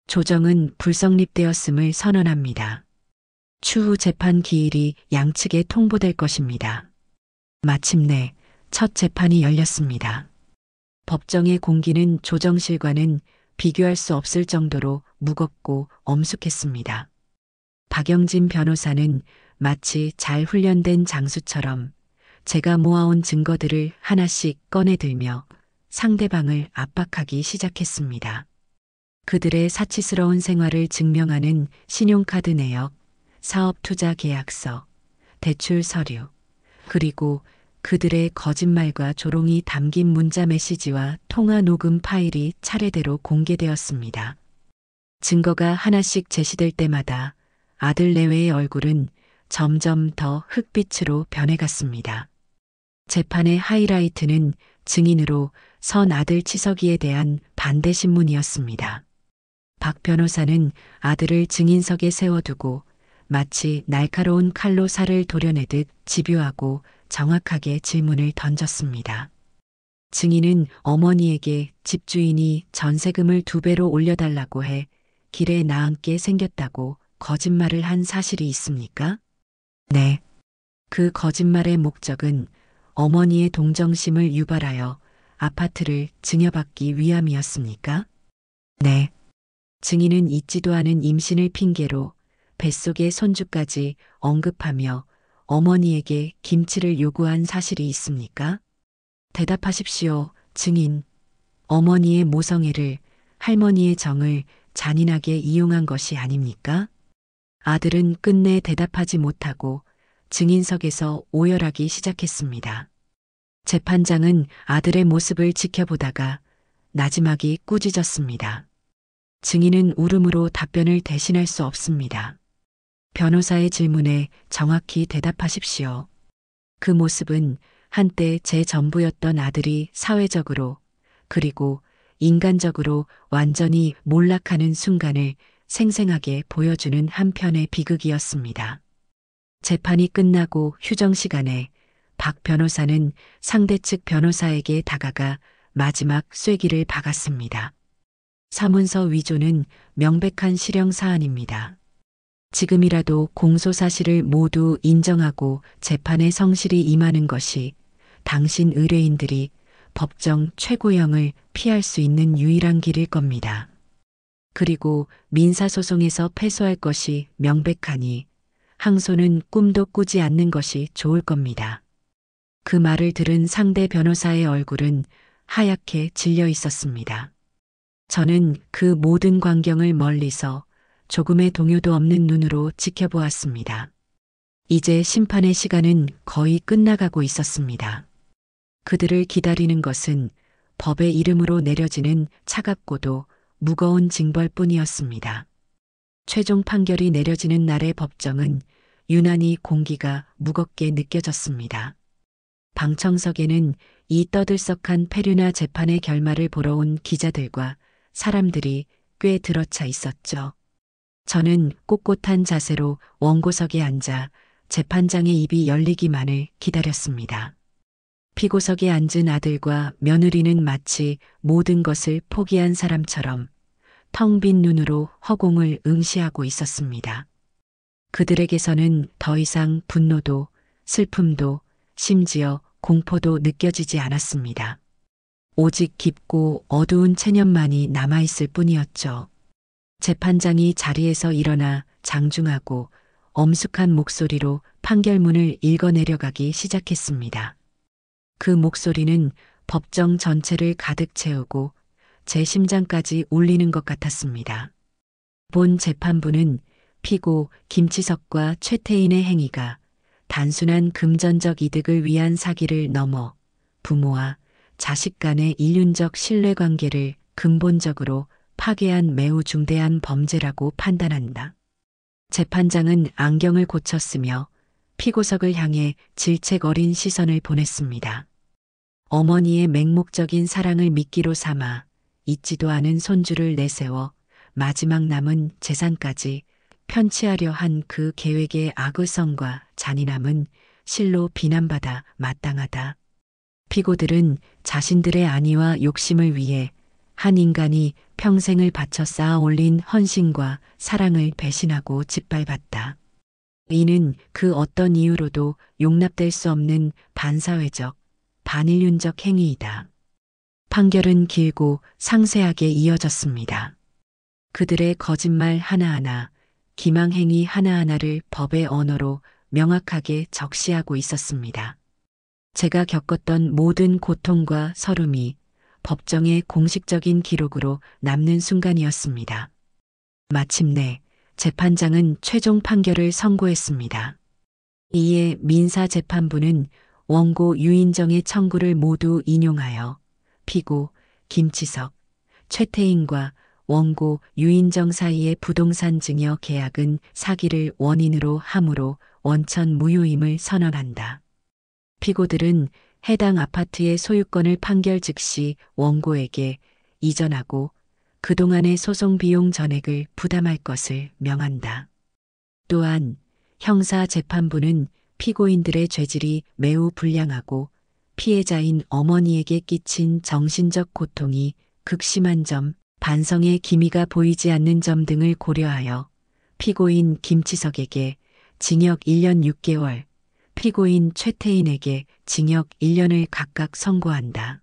조정은 불성립되었음을 선언합니다. 추후 재판 기일이 양측에 통보될 것입니다. 마침내 첫 재판이 열렸습니다. 법정의 공기는 조정실과는 비교할 수 없을 정도로 무겁고 엄숙했습니다. 박영진 변호사는 마치 잘 훈련된 장수처럼 제가 모아온 증거들을 하나씩 꺼내들며 상대방을 압박하기 시작했습니다. 그들의 사치스러운 생활을 증명하는 신용카드 내역, 사업투자계약서, 대출 서류, 그리고 그들의 거짓말과 조롱이 담긴 문자 메시지와 통화 녹음 파일이 차례대로 공개되었습니다. 증거가 하나씩 제시될 때마다 아들 내외의 얼굴은 점점 더 흑빛으로 변해갔습니다. 재판의 하이라이트는 증인으로 선 아들 치석이에 대한 반대 신문이었습니다. 박 변호사는 아들을 증인석에 세워두고 마치 날카로운 칼로 살을 도려내듯 집요하고 정확하게 질문을 던졌습니다. 증인은 어머니에게 집주인이 전세금을 2배로 올려달라고 해 길에 나앉게 생겼다고 거짓말을 한 사실이 있습니까? 네. 그 거짓말의 목적은 어머니의 동정심을 유발하여 아파트를 증여받기 위함이었습니까? 네. 증인은 잊지도 않은 임신을 핑계로 뱃속의 손주까지 언급하며 어머니에게 김치를 요구한 사실이 있습니까? 대답하십시오, 증인. 어머니의 모성애를, 할머니의 정을 잔인하게 이용한 것이 아닙니까? 아들은 끝내 대답하지 못하고 증인석에서 오열하기 시작했습니다. 재판장은 아들의 모습을 지켜보다가 나지막이 꾸짖었습니다. 증인은 울음으로 답변을 대신할 수 없습니다. 변호사의 질문에 정확히 대답하십시오. 그 모습은 한때 제 전부였던 아들이 사회적으로 그리고 인간적으로 완전히 몰락하는 순간을 생생하게 보여주는 한편의 비극이었습니다. 재판이 끝나고 휴정 시간에 박 변호사는 상대 측 변호사에게 다가가 마지막 쐐기를 박았습니다. 사문서 위조는 명백한 실형 사안입니다. 지금이라도 공소 사실을 모두 인정하고 재판에 성실히 임하는 것이 당신 의뢰인들이 법정 최고형을 피할 수 있는 유일한 길일 겁니다. 그리고 민사소송에서 패소할 것이 명백하니 항소는 꿈도 꾸지 않는 것이 좋을 겁니다. 그 말을 들은 상대 변호사의 얼굴은 하얗게 질려 있었습니다. 저는 그 모든 광경을 멀리서 조금의 동요도 없는 눈으로 지켜보았습니다. 이제 심판의 시간은 거의 끝나가고 있었습니다. 그들을 기다리는 것은 법의 이름으로 내려지는 차갑고도 무거운 징벌뿐이었습니다. 최종 판결이 내려지는 날의 법정은 유난히 공기가 무겁게 느껴졌습니다. 방청석에는 이 떠들썩한 페류나 재판의 결말을 보러 온 기자들과 사람들이 꽤 들어차 있었죠. 저는 꼿꼿한 자세로 원고석에 앉아 재판장의 입이 열리기만을 기다렸습니다. 피고석에 앉은 아들과 며느리는 마치 모든 것을 포기한 사람처럼 텅 빈 눈으로 허공을 응시하고 있었습니다. 그들에게서는 더 이상 분노도 슬픔도 심지어 공포도 느껴지지 않았습니다. 오직 깊고 어두운 체념만이 남아있을 뿐이었죠. 재판장이 자리에서 일어나 장중하고 엄숙한 목소리로 판결문을 읽어내려가기 시작했습니다. 그 목소리는 법정 전체를 가득 채우고 제 심장까지 울리는 것 같았습니다. 본 재판부는 피고 김치석과 최태인의 행위가 단순한 금전적 이득을 위한 사기를 넘어 부모와 자식 간의 인륜적 신뢰관계를 근본적으로 파괴한 매우 중대한 범죄라고 판단한다. 재판장은 안경을 고쳤으며 피고석을 향해 질책 어린 시선을 보냈습니다. 어머니의 맹목적인 사랑을 미끼로 삼아 잊지도 않은 손주를 내세워 마지막 남은 재산까지 편취하려 한 그 계획의 악의성과 잔인함은 실로 비난받아 마땅하다. 피고들은 자신들의 안위와 욕심을 위해 한 인간이 평생을 바쳐 쌓아 올린 헌신과 사랑을 배신하고 짓밟았다. 이는 그 어떤 이유로도 용납될 수 없는 반사회적, 반인륜적 행위이다. 판결은 길고 상세하게 이어졌습니다. 그들의 거짓말 하나하나, 기망행위 하나하나를 법의 언어로 명확하게 적시하고 있었습니다. 제가 겪었던 모든 고통과 서름이 법정의 공식적인 기록으로 남는 순간이었습니다. 마침내 재판장은 최종 판결을 선고했습니다. 이에 민사재판부는 원고 유인정의 청구를 모두 인용하여 피고 김치석, 최태인과 원고 유인정 사이의 부동산 증여 계약은 사기를 원인으로 함으로 원천 무효임을 선언한다. 피고들은 해당 아파트의 소유권을 판결 즉시 원고에게 이전하고 그동안의 소송 비용 전액을 부담할 것을 명한다. 또한 형사재판부는 피고인들의 죄질이 매우 불량하고 피해자인 어머니에게 끼친 정신적 고통이 극심한 점, 반성의 기미가 보이지 않는 점 등을 고려하여 피고인 김치석에게 징역 1년 6개월, 피고인 최태인에게 징역 1년을 각각 선고한다.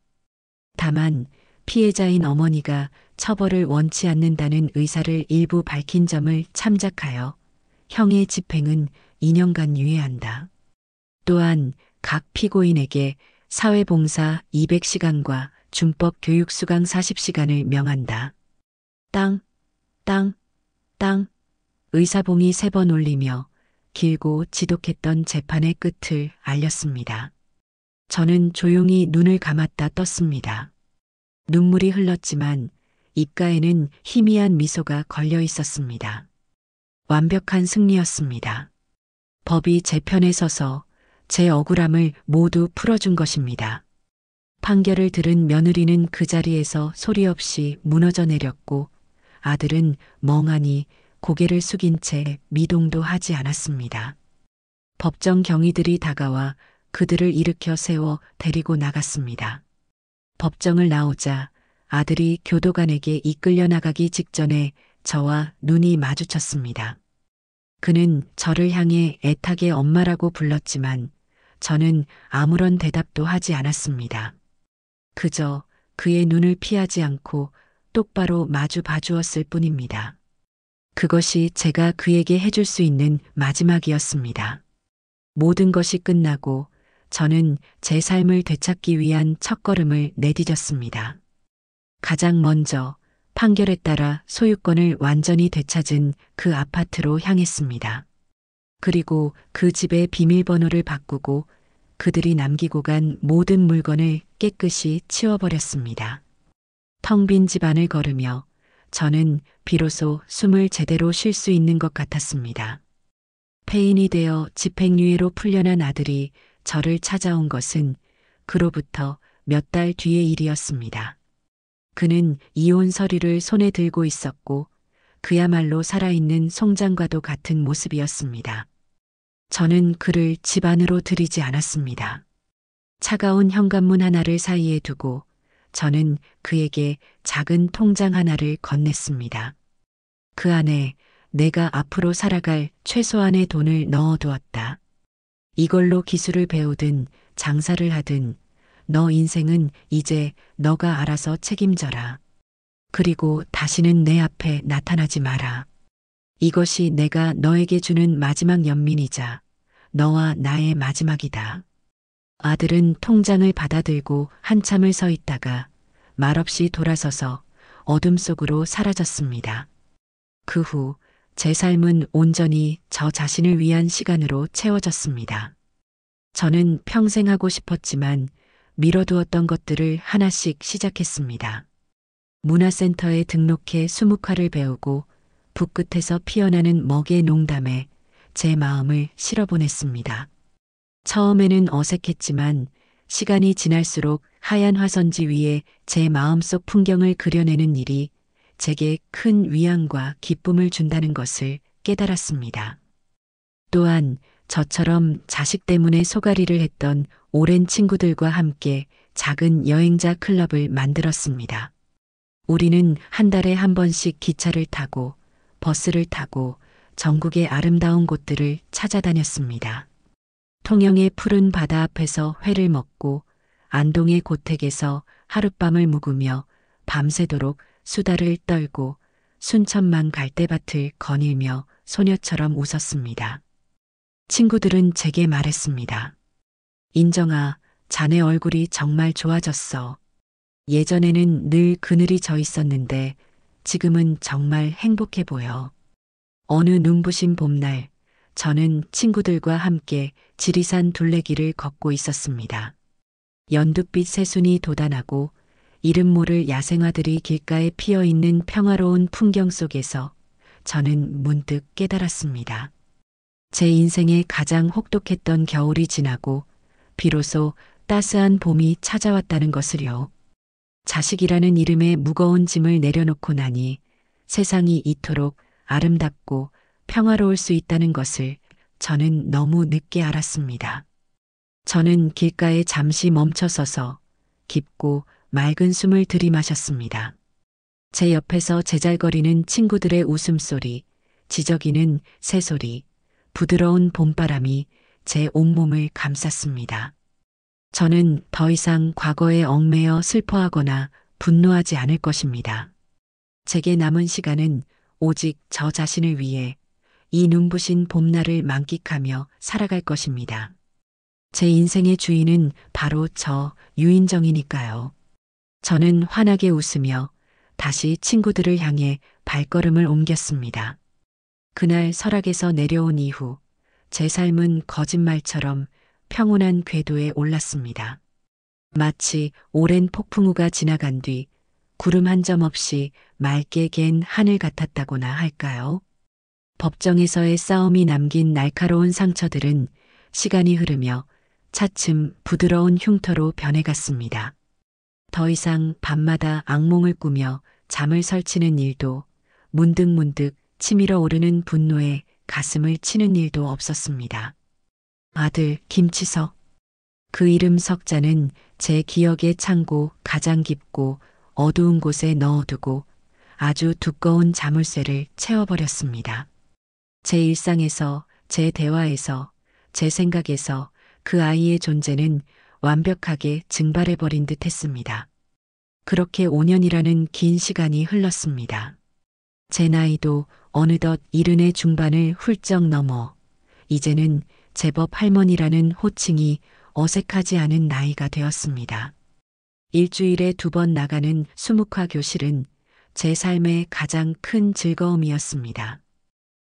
다만 피해자인 어머니가 처벌을 원치 않는다는 의사를 일부 밝힌 점을 참작하여 형의 집행은 2년간 유예한다. 또한 각 피고인에게 사회봉사 200시간과 준법 교육 수강 40시간을 명한다. 땅, 땅, 땅. 의사봉이 3번 울리며 길고 지독했던 재판의 끝을 알렸습니다. 저는 조용히 눈을 감았다 떴습니다. 눈물이 흘렀지만 입가에는 희미한 미소가 걸려 있었습니다. 완벽한 승리였습니다. 법이 제 편에 서서 제 억울함을 모두 풀어준 것입니다. 판결을 들은 며느리는 그 자리에서 소리 없이 무너져 내렸고 아들은 멍하니 고개를 숙인 채 미동도 하지 않았습니다. 법정 경위들이 다가와 그들을 일으켜 세워 데리고 나갔습니다. 법정을 나오자 아들이 교도관에게 이끌려 나가기 직전에 저와 눈이 마주쳤습니다. 그는 저를 향해 애타게 엄마라고 불렀지만 저는 아무런 대답도 하지 않았습니다. 그저 그의 눈을 피하지 않고 똑바로 마주 봐주었을 뿐입니다. 그것이 제가 그에게 해줄 수 있는 마지막이었습니다. 모든 것이 끝나고 저는 제 삶을 되찾기 위한 첫걸음을 내디뎠습니다. 가장 먼저 판결에 따라 소유권을 완전히 되찾은 그 아파트로 향했습니다. 그리고 그 집의 비밀번호를 바꾸고 그들이 남기고 간 모든 물건을 깨끗이 치워버렸습니다. 텅 빈 집안을 걸으며 저는 비로소 숨을 제대로 쉴 수 있는 것 같았습니다. 폐인이 되어 집행유예로 풀려난 아들이 저를 찾아온 것은 그로부터 몇 달 뒤의 일이었습니다. 그는 이혼 서류를 손에 들고 있었고 그야말로 살아있는 송장과도 같은 모습이었습니다. 저는 그를 집 안으로 들이지 않았습니다. 차가운 현관문 하나를 사이에 두고 저는 그에게 작은 통장 하나를 건넸습니다. 그 안에 내가 앞으로 살아갈 최소한의 돈을 넣어두었다. 이걸로 기술을 배우든 장사를 하든 너 인생은 이제 너가 알아서 책임져라. 그리고 다시는 내 앞에 나타나지 마라. 이것이 내가 너에게 주는 마지막 연민이자 너와 나의 마지막이다. 아들은 통장을 받아들고 한참을 서 있다가 말없이 돌아서서 어둠 속으로 사라졌습니다. 그 후 제 삶은 온전히 저 자신을 위한 시간으로 채워졌습니다. 저는 평생 하고 싶었지만 미뤄두었던 것들을 하나씩 시작했습니다. 문화센터에 등록해 수묵화를 배우고 붓끝에서 피어나는 먹이의 농담에 제 마음을 실어보냈습니다. 처음에는 어색했지만 시간이 지날수록 하얀 화선지 위에 제 마음속 풍경을 그려내는 일이 제게 큰 위안과 기쁨을 준다는 것을 깨달았습니다. 또한 저처럼 자식 때문에 소가리를 했던 오랜 친구들과 함께 작은 여행자 클럽을 만들었습니다. 우리는 한 달에 한 번씩 기차를 타고 버스를 타고 전국의 아름다운 곳들을 찾아다녔습니다. 통영의 푸른 바다 앞에서 회를 먹고 안동의 고택에서 하룻밤을 묵으며 밤새도록 수다를 떨고 순천만 갈대밭을 거닐며 소녀처럼 웃었습니다. 친구들은 제게 말했습니다. 인정아, 자네 얼굴이 정말 좋아졌어. 예전에는 늘 그늘이 져 있었는데 지금은 정말 행복해 보여. 어느 눈부신 봄날, 저는 친구들과 함께 지리산 둘레길을 걷고 있었습니다. 연두빛 새순이 돋아나고 이름 모를 야생화들이 길가에 피어있는 평화로운 풍경 속에서 저는 문득 깨달았습니다. 제 인생의 가장 혹독했던 겨울이 지나고 비로소 따스한 봄이 찾아왔다는 것을요. 자식이라는 이름의 무거운 짐을 내려놓고 나니 세상이 이토록 아름답고 평화로울 수 있다는 것을 저는 너무 늦게 알았습니다. 저는 길가에 잠시 멈춰서서 깊고 맑은 숨을 들이마셨습니다. 제 옆에서 제잘거리는 친구들의 웃음소리, 지저귀는 새소리, 부드러운 봄바람이 제 온몸을 감쌌습니다. 저는 더 이상 과거에 얽매여 슬퍼하거나 분노하지 않을 것입니다. 제게 남은 시간은 오직 저 자신을 위해 이 눈부신 봄날을 만끽하며 살아갈 것입니다. 제 인생의 주인은 바로 저 유인정이니까요. 저는 환하게 웃으며 다시 친구들을 향해 발걸음을 옮겼습니다. 그날 설악에서 내려온 이후 제 삶은 거짓말처럼 평온한 궤도에 올랐습니다. 마치 오랜 폭풍우가 지나간 뒤 구름 한 점 없이 맑게 갠 하늘 같았다고나 할까요? 법정에서의 싸움이 남긴 날카로운 상처들은 시간이 흐르며 차츰 부드러운 흉터로 변해갔습니다. 더 이상 밤마다 악몽을 꾸며 잠을 설치는 일도 문득문득 치밀어 오르는 분노에 가슴을 치는 일도 없었습니다. 아들 김치석. 그 이름 석자는 제 기억의 창고 가장 깊고 어두운 곳에 넣어두고 아주 두꺼운 자물쇠를 채워버렸습니다. 제 일상에서, 제 대화에서, 제 생각에서 그 아이의 존재는 완벽하게 증발해버린 듯 했습니다. 그렇게 5년이라는 긴 시간이 흘렀습니다. 제 나이도 어느덧 70의 중반을 훌쩍 넘어 이제는 제법 할머니라는 호칭이 어색하지 않은 나이가 되었습니다. 일주일에 2번 나가는 수묵화 교실은 제 삶의 가장 큰 즐거움이었습니다.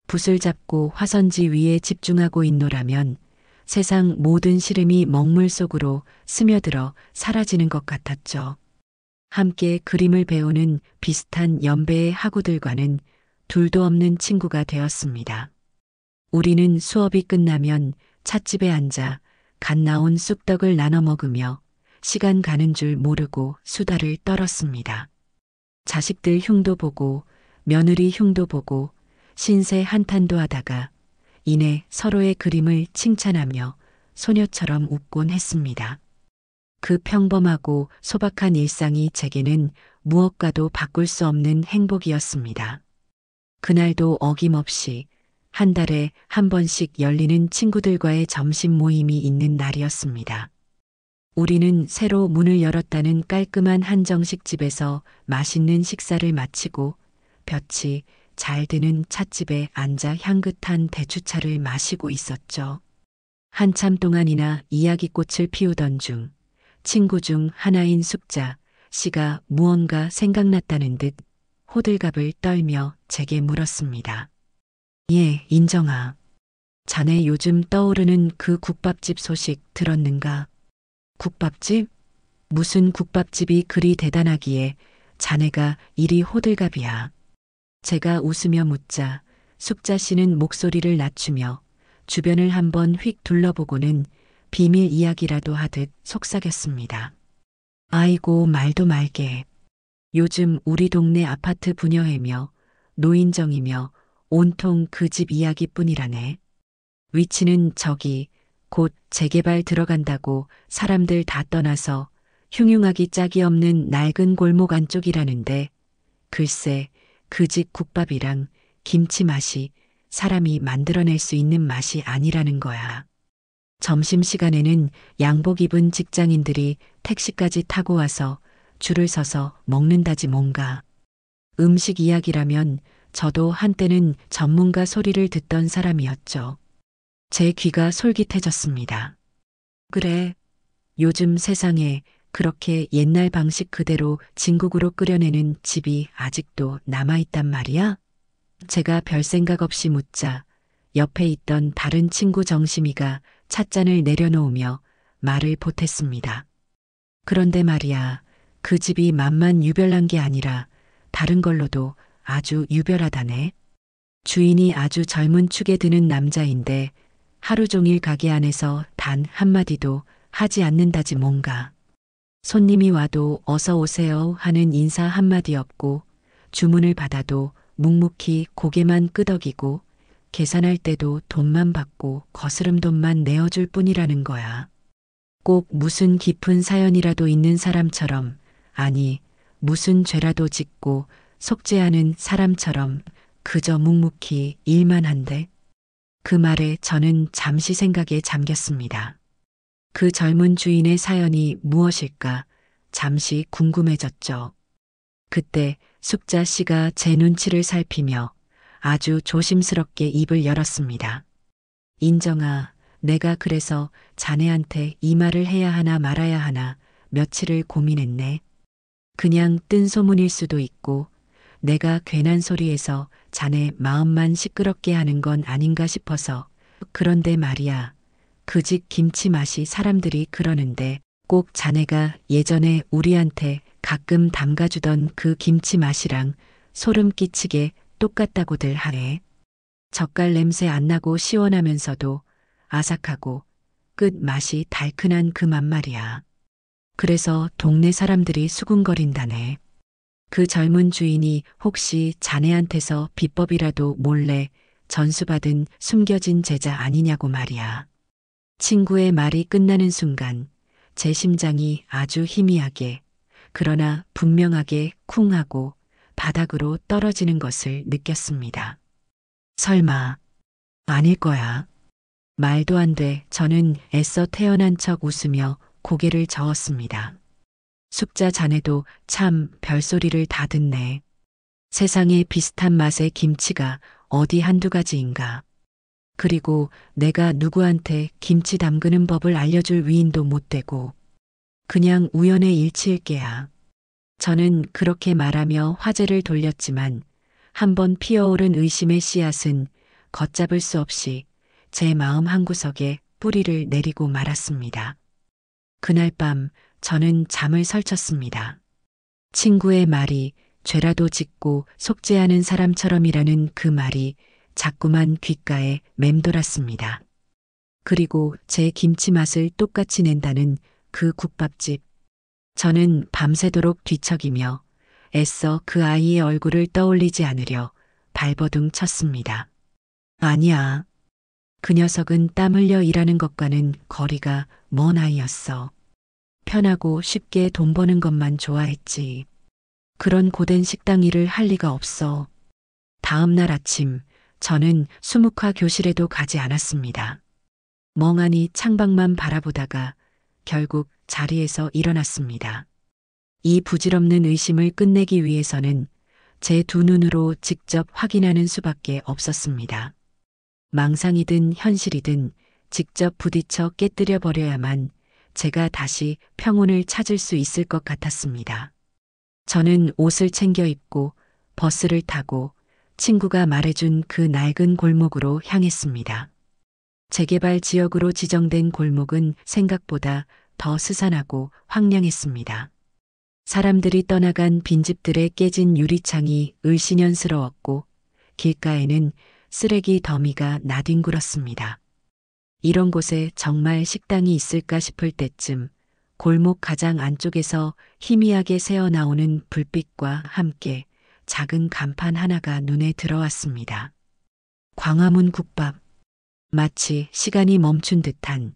붓을 잡고 화선지 위에 집중하고 있노라면 세상 모든 시름이 먹물 속으로 스며들어 사라지는 것 같았죠. 함께 그림을 배우는 비슷한 연배의 학우들과는 둘도 없는 친구가 되었습니다. 우리는 수업이 끝나면 찻집에 앉아 갓 나온 쑥떡을 나눠 먹으며 시간 가는 줄 모르고 수다를 떨었습니다. 자식들 흉도 보고 며느리 흉도 보고 신세 한탄도 하다가 이내 서로의 그림을 칭찬하며 소녀처럼 웃곤 했습니다. 그 평범하고 소박한 일상이 제게는 무엇과도 바꿀 수 없는 행복이었습니다. 그날도 어김없이 한 달에 한 번씩 열리는 친구들과의 점심 모임이 있는 날이었습니다. 우리는 새로 문을 열었다는 깔끔한 한정식 집에서 맛있는 식사를 마치고 볕이 잘 드는 찻집에 앉아 향긋한 대추차를 마시고 있었죠. 한참 동안이나 이야기꽃을 피우던 중 친구 중 하나인 숙자 씨가 무언가 생각났다는 듯 호들갑을 떨며 제게 물었습니다. 예, 인정아. 자네 요즘 떠오르는 그 국밥집 소식 들었는가? 국밥집? 무슨 국밥집이 그리 대단하기에 자네가 이리 호들갑이야. 제가 웃으며 묻자 숙자 씨는 목소리를 낮추며 주변을 한번 휙 둘러보고는 비밀 이야기라도 하듯 속삭였습니다. 아이고 말도 말게. 요즘 우리 동네 아파트 분여회며 노인정이며 온통 그 집 이야기뿐이라네. 위치는 저기 곧 재개발 들어간다고 사람들 다 떠나서 흉흉하기 짝이 없는 낡은 골목 안쪽이라는데 글쎄 그 집 국밥이랑 김치 맛이 사람이 만들어낼 수 있는 맛이 아니라는 거야. 점심시간에는 양복 입은 직장인들이 택시까지 타고 와서 줄을 서서 먹는다지 뭔가. 음식 이야기라면 저도 한때는 전문가 소리를 듣던 사람이었죠. 제 귀가 솔깃해졌습니다. 그래, 요즘 세상에 그렇게 옛날 방식 그대로 진국으로 끓여내는 집이 아직도 남아있단 말이야? 제가 별 생각 없이 묻자 옆에 있던 다른 친구 정심이가 찻잔을 내려놓으며 말을 보탰습니다. 그런데 말이야, 그 집이 맛만 유별난 게 아니라 다른 걸로도 아주 유별하다네. 주인이 아주 젊은 축에 드는 남자인데 하루 종일 가게 안에서 단 한마디도 하지 않는다지 뭔가. 손님이 와도 어서 오세요 하는 인사 한마디 없고 주문을 받아도 묵묵히 고개만 끄덕이고 계산할 때도 돈만 받고 거스름 돈만 내어줄 뿐이라는 거야. 꼭 무슨 깊은 사연이라도 있는 사람처럼, 아니 무슨 죄라도 짓고 속죄하는 사람처럼 그저 묵묵히 일만 한대. 그 말에 저는 잠시 생각에 잠겼습니다. 그 젊은 주인의 사연이 무엇일까 잠시 궁금해졌죠. 그때 숙자 씨가 제 눈치를 살피며 아주 조심스럽게 입을 열었습니다. 인정아, 내가 그래서 자네한테 이 말을 해야 하나 말아야 하나 며칠을 고민했네. 그냥 뜬 소문일 수도 있고 내가 괜한 소리에서 자네 마음만 시끄럽게 하는 건 아닌가 싶어서. 그런데 말이야. 그 집 김치 맛이 사람들이 그러는데 꼭 자네가 예전에 우리한테 가끔 담가주던 그 김치 맛이랑 소름 끼치게 똑같다고들 하네. 젓갈 냄새 안 나고 시원하면서도 아삭하고 끝 맛이 달큰한 그 맛 말이야. 그래서 동네 사람들이 수군거린다네. 그 젊은 주인이 혹시 자네한테서 비법이라도 몰래 전수받은 숨겨진 제자 아니냐고 말이야. 친구의 말이 끝나는 순간 제 심장이 아주 희미하게 그러나 분명하게 쿵 하고 바닥으로 떨어지는 것을 느꼈습니다. 설마 아닐 거야. 말도 안 돼. 저는 애써 태어난 척 웃으며 고개를 저었습니다. 숙자 자네도 참 별소리를 다 듣네. 세상에 비슷한 맛의 김치가 어디 한두 가지인가. 그리고 내가 누구한테 김치 담그는 법을 알려줄 위인도 못 되고 그냥 우연의 일치일 게야. 저는 그렇게 말하며 화제를 돌렸지만 한번 피어오른 의심의 씨앗은 걷잡을 수 없이 제 마음 한구석에 뿌리를 내리고 말았습니다. 그날 밤 저는 잠을 설쳤습니다. 친구의 말이 죄라도 짓고 속죄하는 사람처럼이라는 그 말이 자꾸만 귓가에 맴돌았습니다. 그리고 제 김치 맛을 똑같이 낸다는 그 국밥집. 저는 밤새도록 뒤척이며 애써 그 아이의 얼굴을 떠올리지 않으려 발버둥 쳤습니다. 아니야. 그 녀석은 땀 흘려 일하는 것과는 거리가 먼 아이였어. 편하고 쉽게 돈 버는 것만 좋아했지. 그런 고된 식당 일을 할 리가 없어. 다음 날 아침 저는 수묵화 교실에도 가지 않았습니다. 멍하니 창밖만 바라보다가 결국 자리에서 일어났습니다. 이 부질없는 의심을 끝내기 위해서는 제 두 눈으로 직접 확인하는 수밖에 없었습니다. 망상이든 현실이든 직접 부딪혀 깨뜨려 버려야만 제가 다시 평온을 찾을 수 있을 것 같았습니다. 저는 옷을 챙겨 입고 버스를 타고 친구가 말해준 그 낡은 골목으로 향했습니다. 재개발 지역으로 지정된 골목은 생각보다 더 스산하고 황량했습니다. 사람들이 떠나간 빈집들의 깨진 유리창이 을씨년스러웠고 길가에는 쓰레기 더미가 나뒹굴었습니다. 이런 곳에 정말 식당이 있을까 싶을 때쯤 골목 가장 안쪽에서 희미하게 새어나오는 불빛과 함께 작은 간판 하나가 눈에 들어왔습니다. 광화문 국밥. 마치 시간이 멈춘 듯한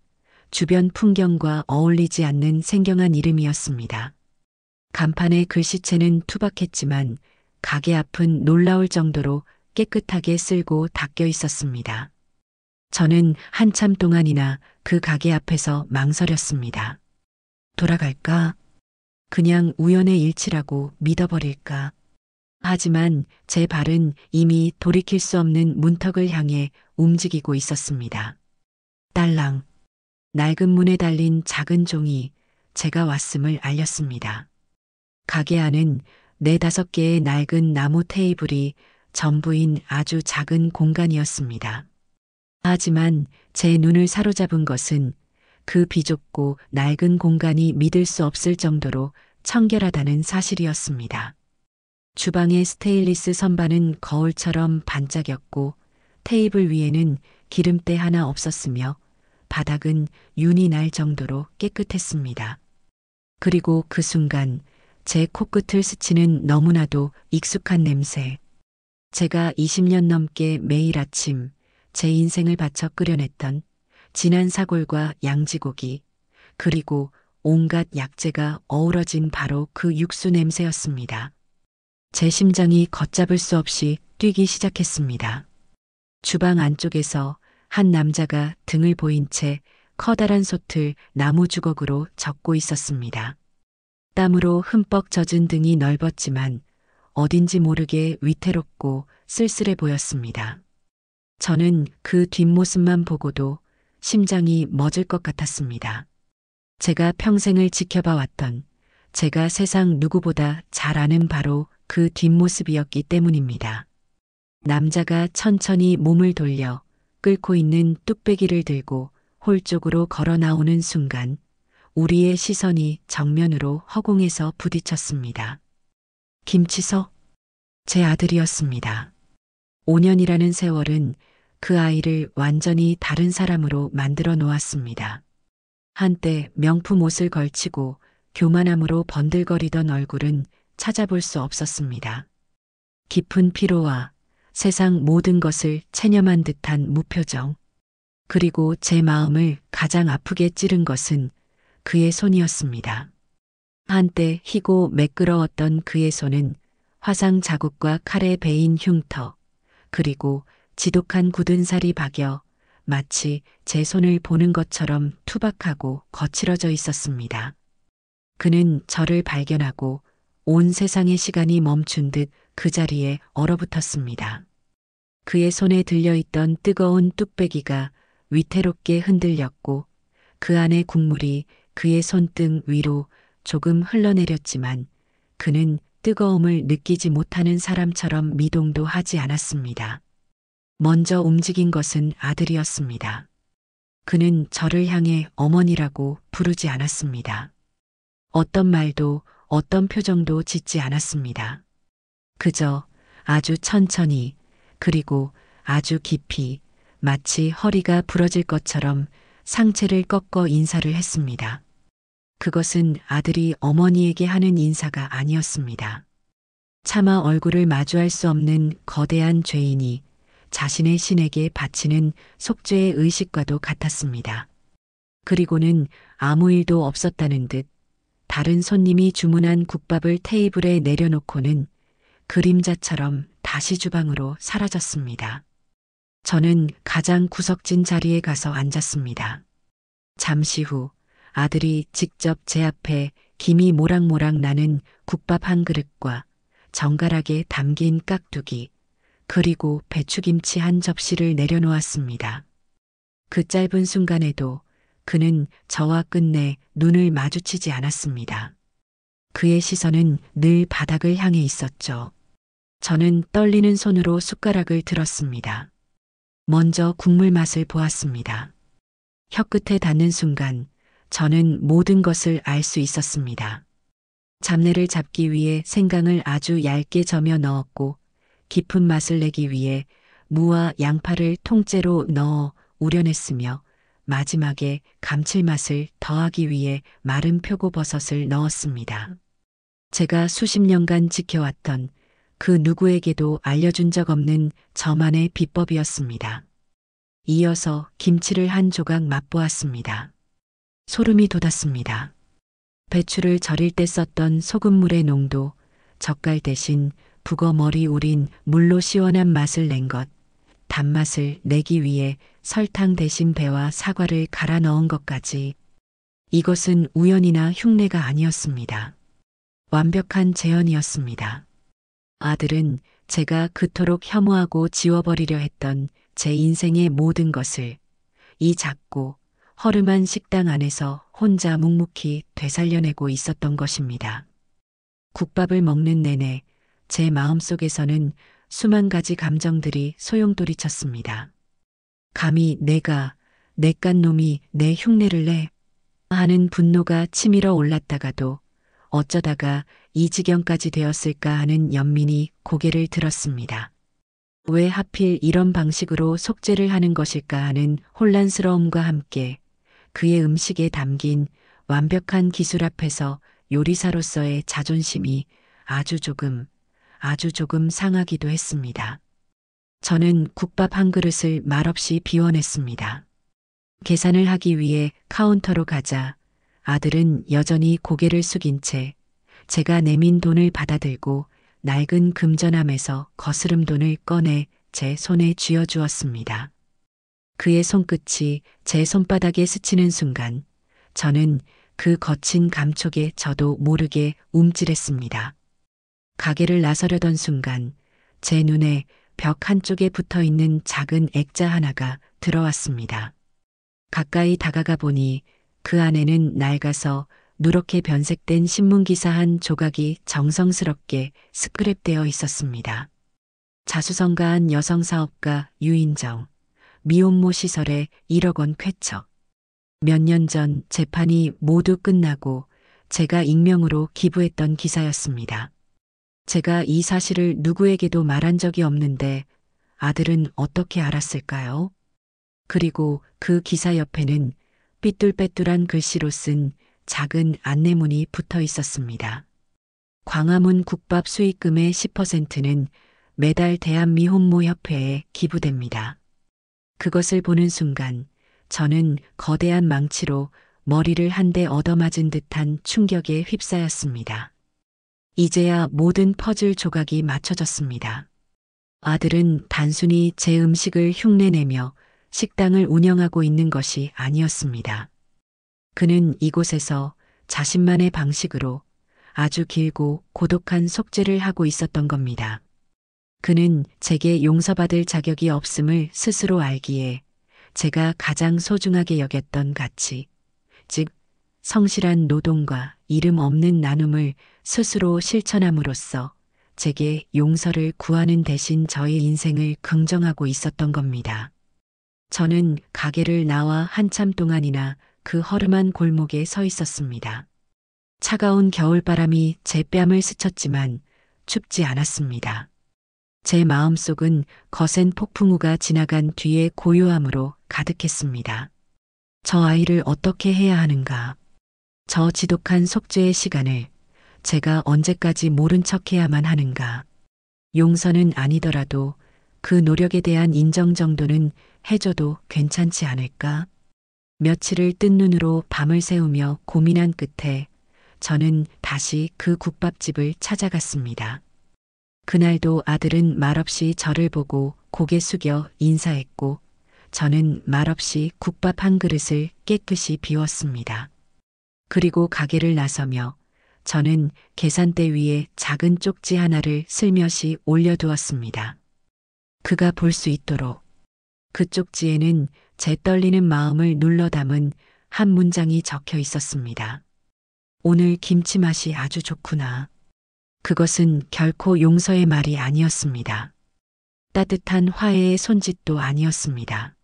주변 풍경과 어울리지 않는 생경한 이름이었습니다. 간판의 글씨체는 투박했지만 가게 앞은 놀라울 정도로 깨끗하게 쓸고 닦여 있었습니다. 저는 한참 동안이나 그 가게 앞에서 망설였습니다. 돌아갈까? 그냥 우연의 일치라고 믿어버릴까? 하지만 제 발은 이미 돌이킬 수 없는 문턱을 향해 움직이고 있었습니다. 딸랑. 낡은 문에 달린 작은 종이 제가 왔음을 알렸습니다. 가게 안은 4-5개의 낡은 나무 테이블이 전부인 아주 작은 공간이었습니다. 하지만 제 눈을 사로잡은 것은 그 비좁고 낡은 공간이 믿을 수 없을 정도로 청결하다는 사실이었습니다. 주방의 스테인리스 선반은 거울처럼 반짝였고 테이블 위에는 기름때 하나 없었으며 바닥은 윤이 날 정도로 깨끗했습니다. 그리고 그 순간 제 코끝을 스치는 너무나도 익숙한 냄새. 제가 20년 넘게 매일 아침 제 인생을 바쳐 끓여냈던 진한 사골과 양지고기, 그리고 온갖 약재가 어우러진 바로 그 육수 냄새였습니다. 제 심장이 걷잡을 수 없이 뛰기 시작했습니다. 주방 안쪽에서 한 남자가 등을 보인 채 커다란 솥을 나무 주걱으로 젓고 있었습니다. 땀으로 흠뻑 젖은 등이 넓었지만 어딘지 모르게 위태롭고 쓸쓸해 보였습니다. 저는 그 뒷모습만 보고도 심장이 멎을 것 같았습니다. 제가 평생을 지켜봐 왔던, 제가 세상 누구보다 잘 아는 바로 그 뒷모습이었기 때문입니다. 남자가 천천히 몸을 돌려 끓고 있는 뚝배기를 들고 홀 쪽으로 걸어 나오는 순간 우리의 시선이 정면으로 허공에서 부딪혔습니다. 김치석, 제 아들이었습니다. 5년이라는 세월은 그 아이를 완전히 다른 사람으로 만들어 놓았습니다. 한때 명품 옷을 걸치고 교만함으로 번들거리던 얼굴은 찾아볼 수 없었습니다. 깊은 피로와 세상 모든 것을 체념한 듯한 무표정. 그리고 제 마음을 가장 아프게 찌른 것은 그의 손이었습니다. 한때 희고 매끄러웠던 그의 손은 화상 자국과 칼에 베인 흉터, 그리고 지독한 굳은 살이 박여 마치 제 손을 보는 것처럼 투박하고 거칠어져 있었습니다. 그는 저를 발견하고 온 세상의 시간이 멈춘 듯 그 자리에 얼어붙었습니다. 그의 손에 들려있던 뜨거운 뚝배기가 위태롭게 흔들렸고 그 안의 국물이 그의 손등 위로 조금 흘러내렸지만 그는 뜨거움을 느끼지 못하는 사람처럼 미동도 하지 않았습니다. 먼저 움직인 것은 아들이었습니다. 그는 저를 향해 어머니라고 부르지 않았습니다. 어떤 말도 어떤 표정도 짓지 않았습니다. 그저 아주 천천히 그리고 아주 깊이 마치 허리가 부러질 것처럼 상체를 꺾어 인사를 했습니다. 그것은 아들이 어머니에게 하는 인사가 아니었습니다. 차마 얼굴을 마주할 수 없는 거대한 죄인이 자신의 신에게 바치는 속죄의 의식과도 같았습니다. 그리고는 아무 일도 없었다는 듯 다른 손님이 주문한 국밥을 테이블에 내려놓고는 그림자처럼 다시 주방으로 사라졌습니다. 저는 가장 구석진 자리에 가서 앉았습니다. 잠시 후 아들이 직접 제 앞에 김이 모락모락 나는 국밥 한 그릇과 정갈하게 담긴 깍두기, 그리고 배추김치 한 접시를 내려놓았습니다. 그 짧은 순간에도 그는 저와 끝내 눈을 마주치지 않았습니다. 그의 시선은 늘 바닥을 향해 있었죠. 저는 떨리는 손으로 숟가락을 들었습니다. 먼저 국물 맛을 보았습니다. 혀끝에 닿는 순간 저는 모든 것을 알 수 있었습니다. 잡내를 잡기 위해 생강을 아주 얇게 저며 넣었고 깊은 맛을 내기 위해 무와 양파를 통째로 넣어 우려냈으며 마지막에 감칠맛을 더하기 위해 마른 표고버섯을 넣었습니다. 제가 수십 년간 지켜왔던 그 누구에게도 알려준 적 없는 저만의 비법이었습니다. 이어서 김치를 한 조각 맛보았습니다. 소름이 돋았습니다. 배추를 절일 때 썼던 소금물의 농도, 젓갈 대신 북어 머리 우린 물로 시원한 맛을 낸 것, 단맛을 내기 위해 설탕 대신 배와 사과를 갈아 넣은 것까지. 이것은 우연이나 흉내가 아니었습니다. 완벽한 재현이었습니다. 아들은 제가 그토록 혐오하고 지워버리려 했던 제 인생의 모든 것을 이 작고 허름한 식당 안에서 혼자 묵묵히 되살려내고 있었던 것입니다. 국밥을 먹는 내내 제 마음속에서는 수만 가지 감정들이 소용돌이쳤습니다. 감히 내가 내깟 놈이 내 흉내를 내 하는 분노가 치밀어 올랐다가도 어쩌다가 이 지경까지 되었을까 하는 연민이 고개를 들었습니다. 왜 하필 이런 방식으로 속죄를 하는 것일까 하는 혼란스러움과 함께 그의 음식에 담긴 완벽한 기술 앞에서 요리사로서의 자존심이 아주 조금 상하기도 했습니다. 저는 국밥 한 그릇을 말없이 비워냈습니다. 계산을 하기 위해 카운터로 가자 아들은 여전히 고개를 숙인 채 제가 내민 돈을 받아들고 낡은 금전함에서 거스름 돈을 꺼내 제 손에 쥐어주었습니다. 그의 손끝이 제 손바닥에 스치는 순간 저는 그 거친 감촉에 저도 모르게 움찔했습니다. 가게를 나서려던 순간 제 눈에 벽 한쪽에 붙어 있는 작은 액자 하나가 들어왔습니다. 가까이 다가가 보니 그 안에는 낡아서 누렇게 변색된 신문기사 한 조각이 정성스럽게 스크랩되어 있었습니다. 자수성가한 여성사업가 유인정, 미혼모 시설에 1억 원 쾌척. 몇 년 전 재판이 모두 끝나고 제가 익명으로 기부했던 기사였습니다. 제가 이 사실을 누구에게도 말한 적이 없는데 아들은 어떻게 알았을까요? 그리고 그 기사 옆에는 삐뚤빼뚤한 글씨로 쓴 작은 안내문이 붙어 있었습니다. 광화문 국밥 수익금의 10%는 매달 대한미혼모협회에 기부됩니다. 그것을 보는 순간 저는 거대한 망치로 머리를 한 대 얻어맞은 듯한 충격에 휩싸였습니다. 이제야 모든 퍼즐 조각이 맞춰졌습니다. 아들은 단순히 제 음식을 흉내내며 식당을 운영하고 있는 것이 아니었습니다. 그는 이곳에서 자신만의 방식으로 아주 길고 고독한 속죄를 하고 있었던 겁니다. 그는 제게 용서받을 자격이 없음을 스스로 알기에 제가 가장 소중하게 여겼던 가치, 즉 성실한 노동과 이름 없는 나눔을 스스로 실천함으로써 제게 용서를 구하는 대신 저의 인생을 긍정하고 있었던 겁니다. 저는 가게를 나와 한참 동안이나 그 허름한 골목에 서 있었습니다. 차가운 겨울바람이 제 뺨을 스쳤지만 춥지 않았습니다. 제 마음속은 거센 폭풍우가 지나간 뒤의 고요함으로 가득했습니다. 저 아이를 어떻게 해야 하는가? 저 지독한 속죄의 시간을 제가 언제까지 모른 척해야만 하는가? 용서는 아니더라도 그 노력에 대한 인정 정도는 해줘도 괜찮지 않을까? 며칠을 뜬 눈으로 밤을 새우며 고민한 끝에 저는 다시 그 국밥집을 찾아갔습니다. 그날도 아들은 말없이 저를 보고 고개 숙여 인사했고 저는 말없이 국밥 한 그릇을 깨끗이 비웠습니다. 그리고 가게를 나서며 저는 계산대 위에 작은 쪽지 하나를 슬며시 올려두었습니다. 그가 볼 수 있도록. 그 쪽지에는 제 떨리는 마음을 눌러 담은 한 문장이 적혀 있었습니다. 오늘 김치 맛이 아주 좋구나. 그것은 결코 용서의 말이 아니었습니다. 따뜻한 화해의 손짓도 아니었습니다.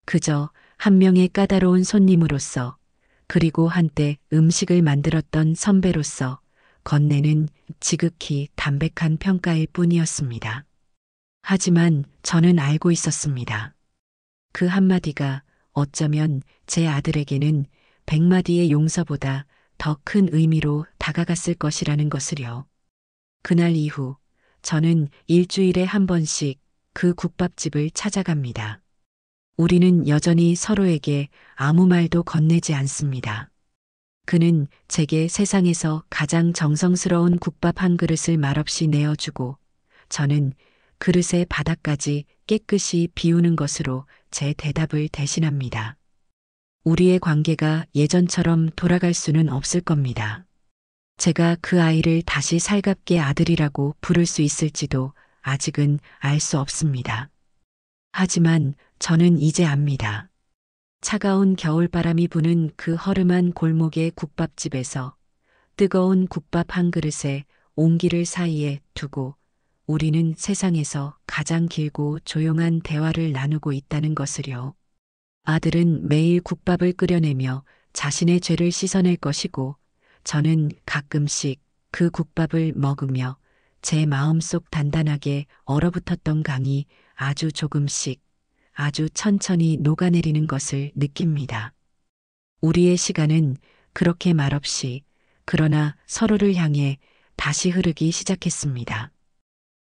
그저 한 명의 까다로운 손님으로서 그리고 한때 음식을 만들었던 선배로서 건네는 지극히 담백한 평가일 뿐이었습니다. 하지만 저는 알고 있었습니다. 그 한마디가 어쩌면 제 아들에게는 100마디의 용서보다 더 큰 의미로 다가갔을 것이라는 것을요. 그날 이후 저는 일주일에 한 번씩 그 국밥집을 찾아갑니다. 우리는 여전히 서로에게 아무 말도 건네지 않습니다. 그는 제게 세상에서 가장 정성스러운 국밥 한 그릇을 말없이 내어주고 저는 그릇의 바닥까지 깨끗이 비우는 것으로 제 대답을 대신합니다. 우리의 관계가 예전처럼 돌아갈 수는 없을 겁니다. 제가 그 아이를 다시 살갑게 아들이라고 부를 수 있을지도 아직은 알 수 없습니다. 하지만 저는 이제 압니다. 차가운 겨울바람이 부는 그 허름한 골목의 국밥집에서 뜨거운 국밥 한 그릇에 온기를 사이에 두고 우리는 세상에서 가장 길고 조용한 대화를 나누고 있다는 것을요. 아들은 매일 국밥을 끓여내며 자신의 죄를 씻어낼 것이고 저는 가끔씩 그 국밥을 먹으며 제 마음속 단단하게 얼어붙었던 강이 아주 조금씩 아주 천천히 녹아내리는 것을 느낍니다. 우리의 시간은 그렇게 말없이 그러나 서로를 향해 다시 흐르기 시작했습니다.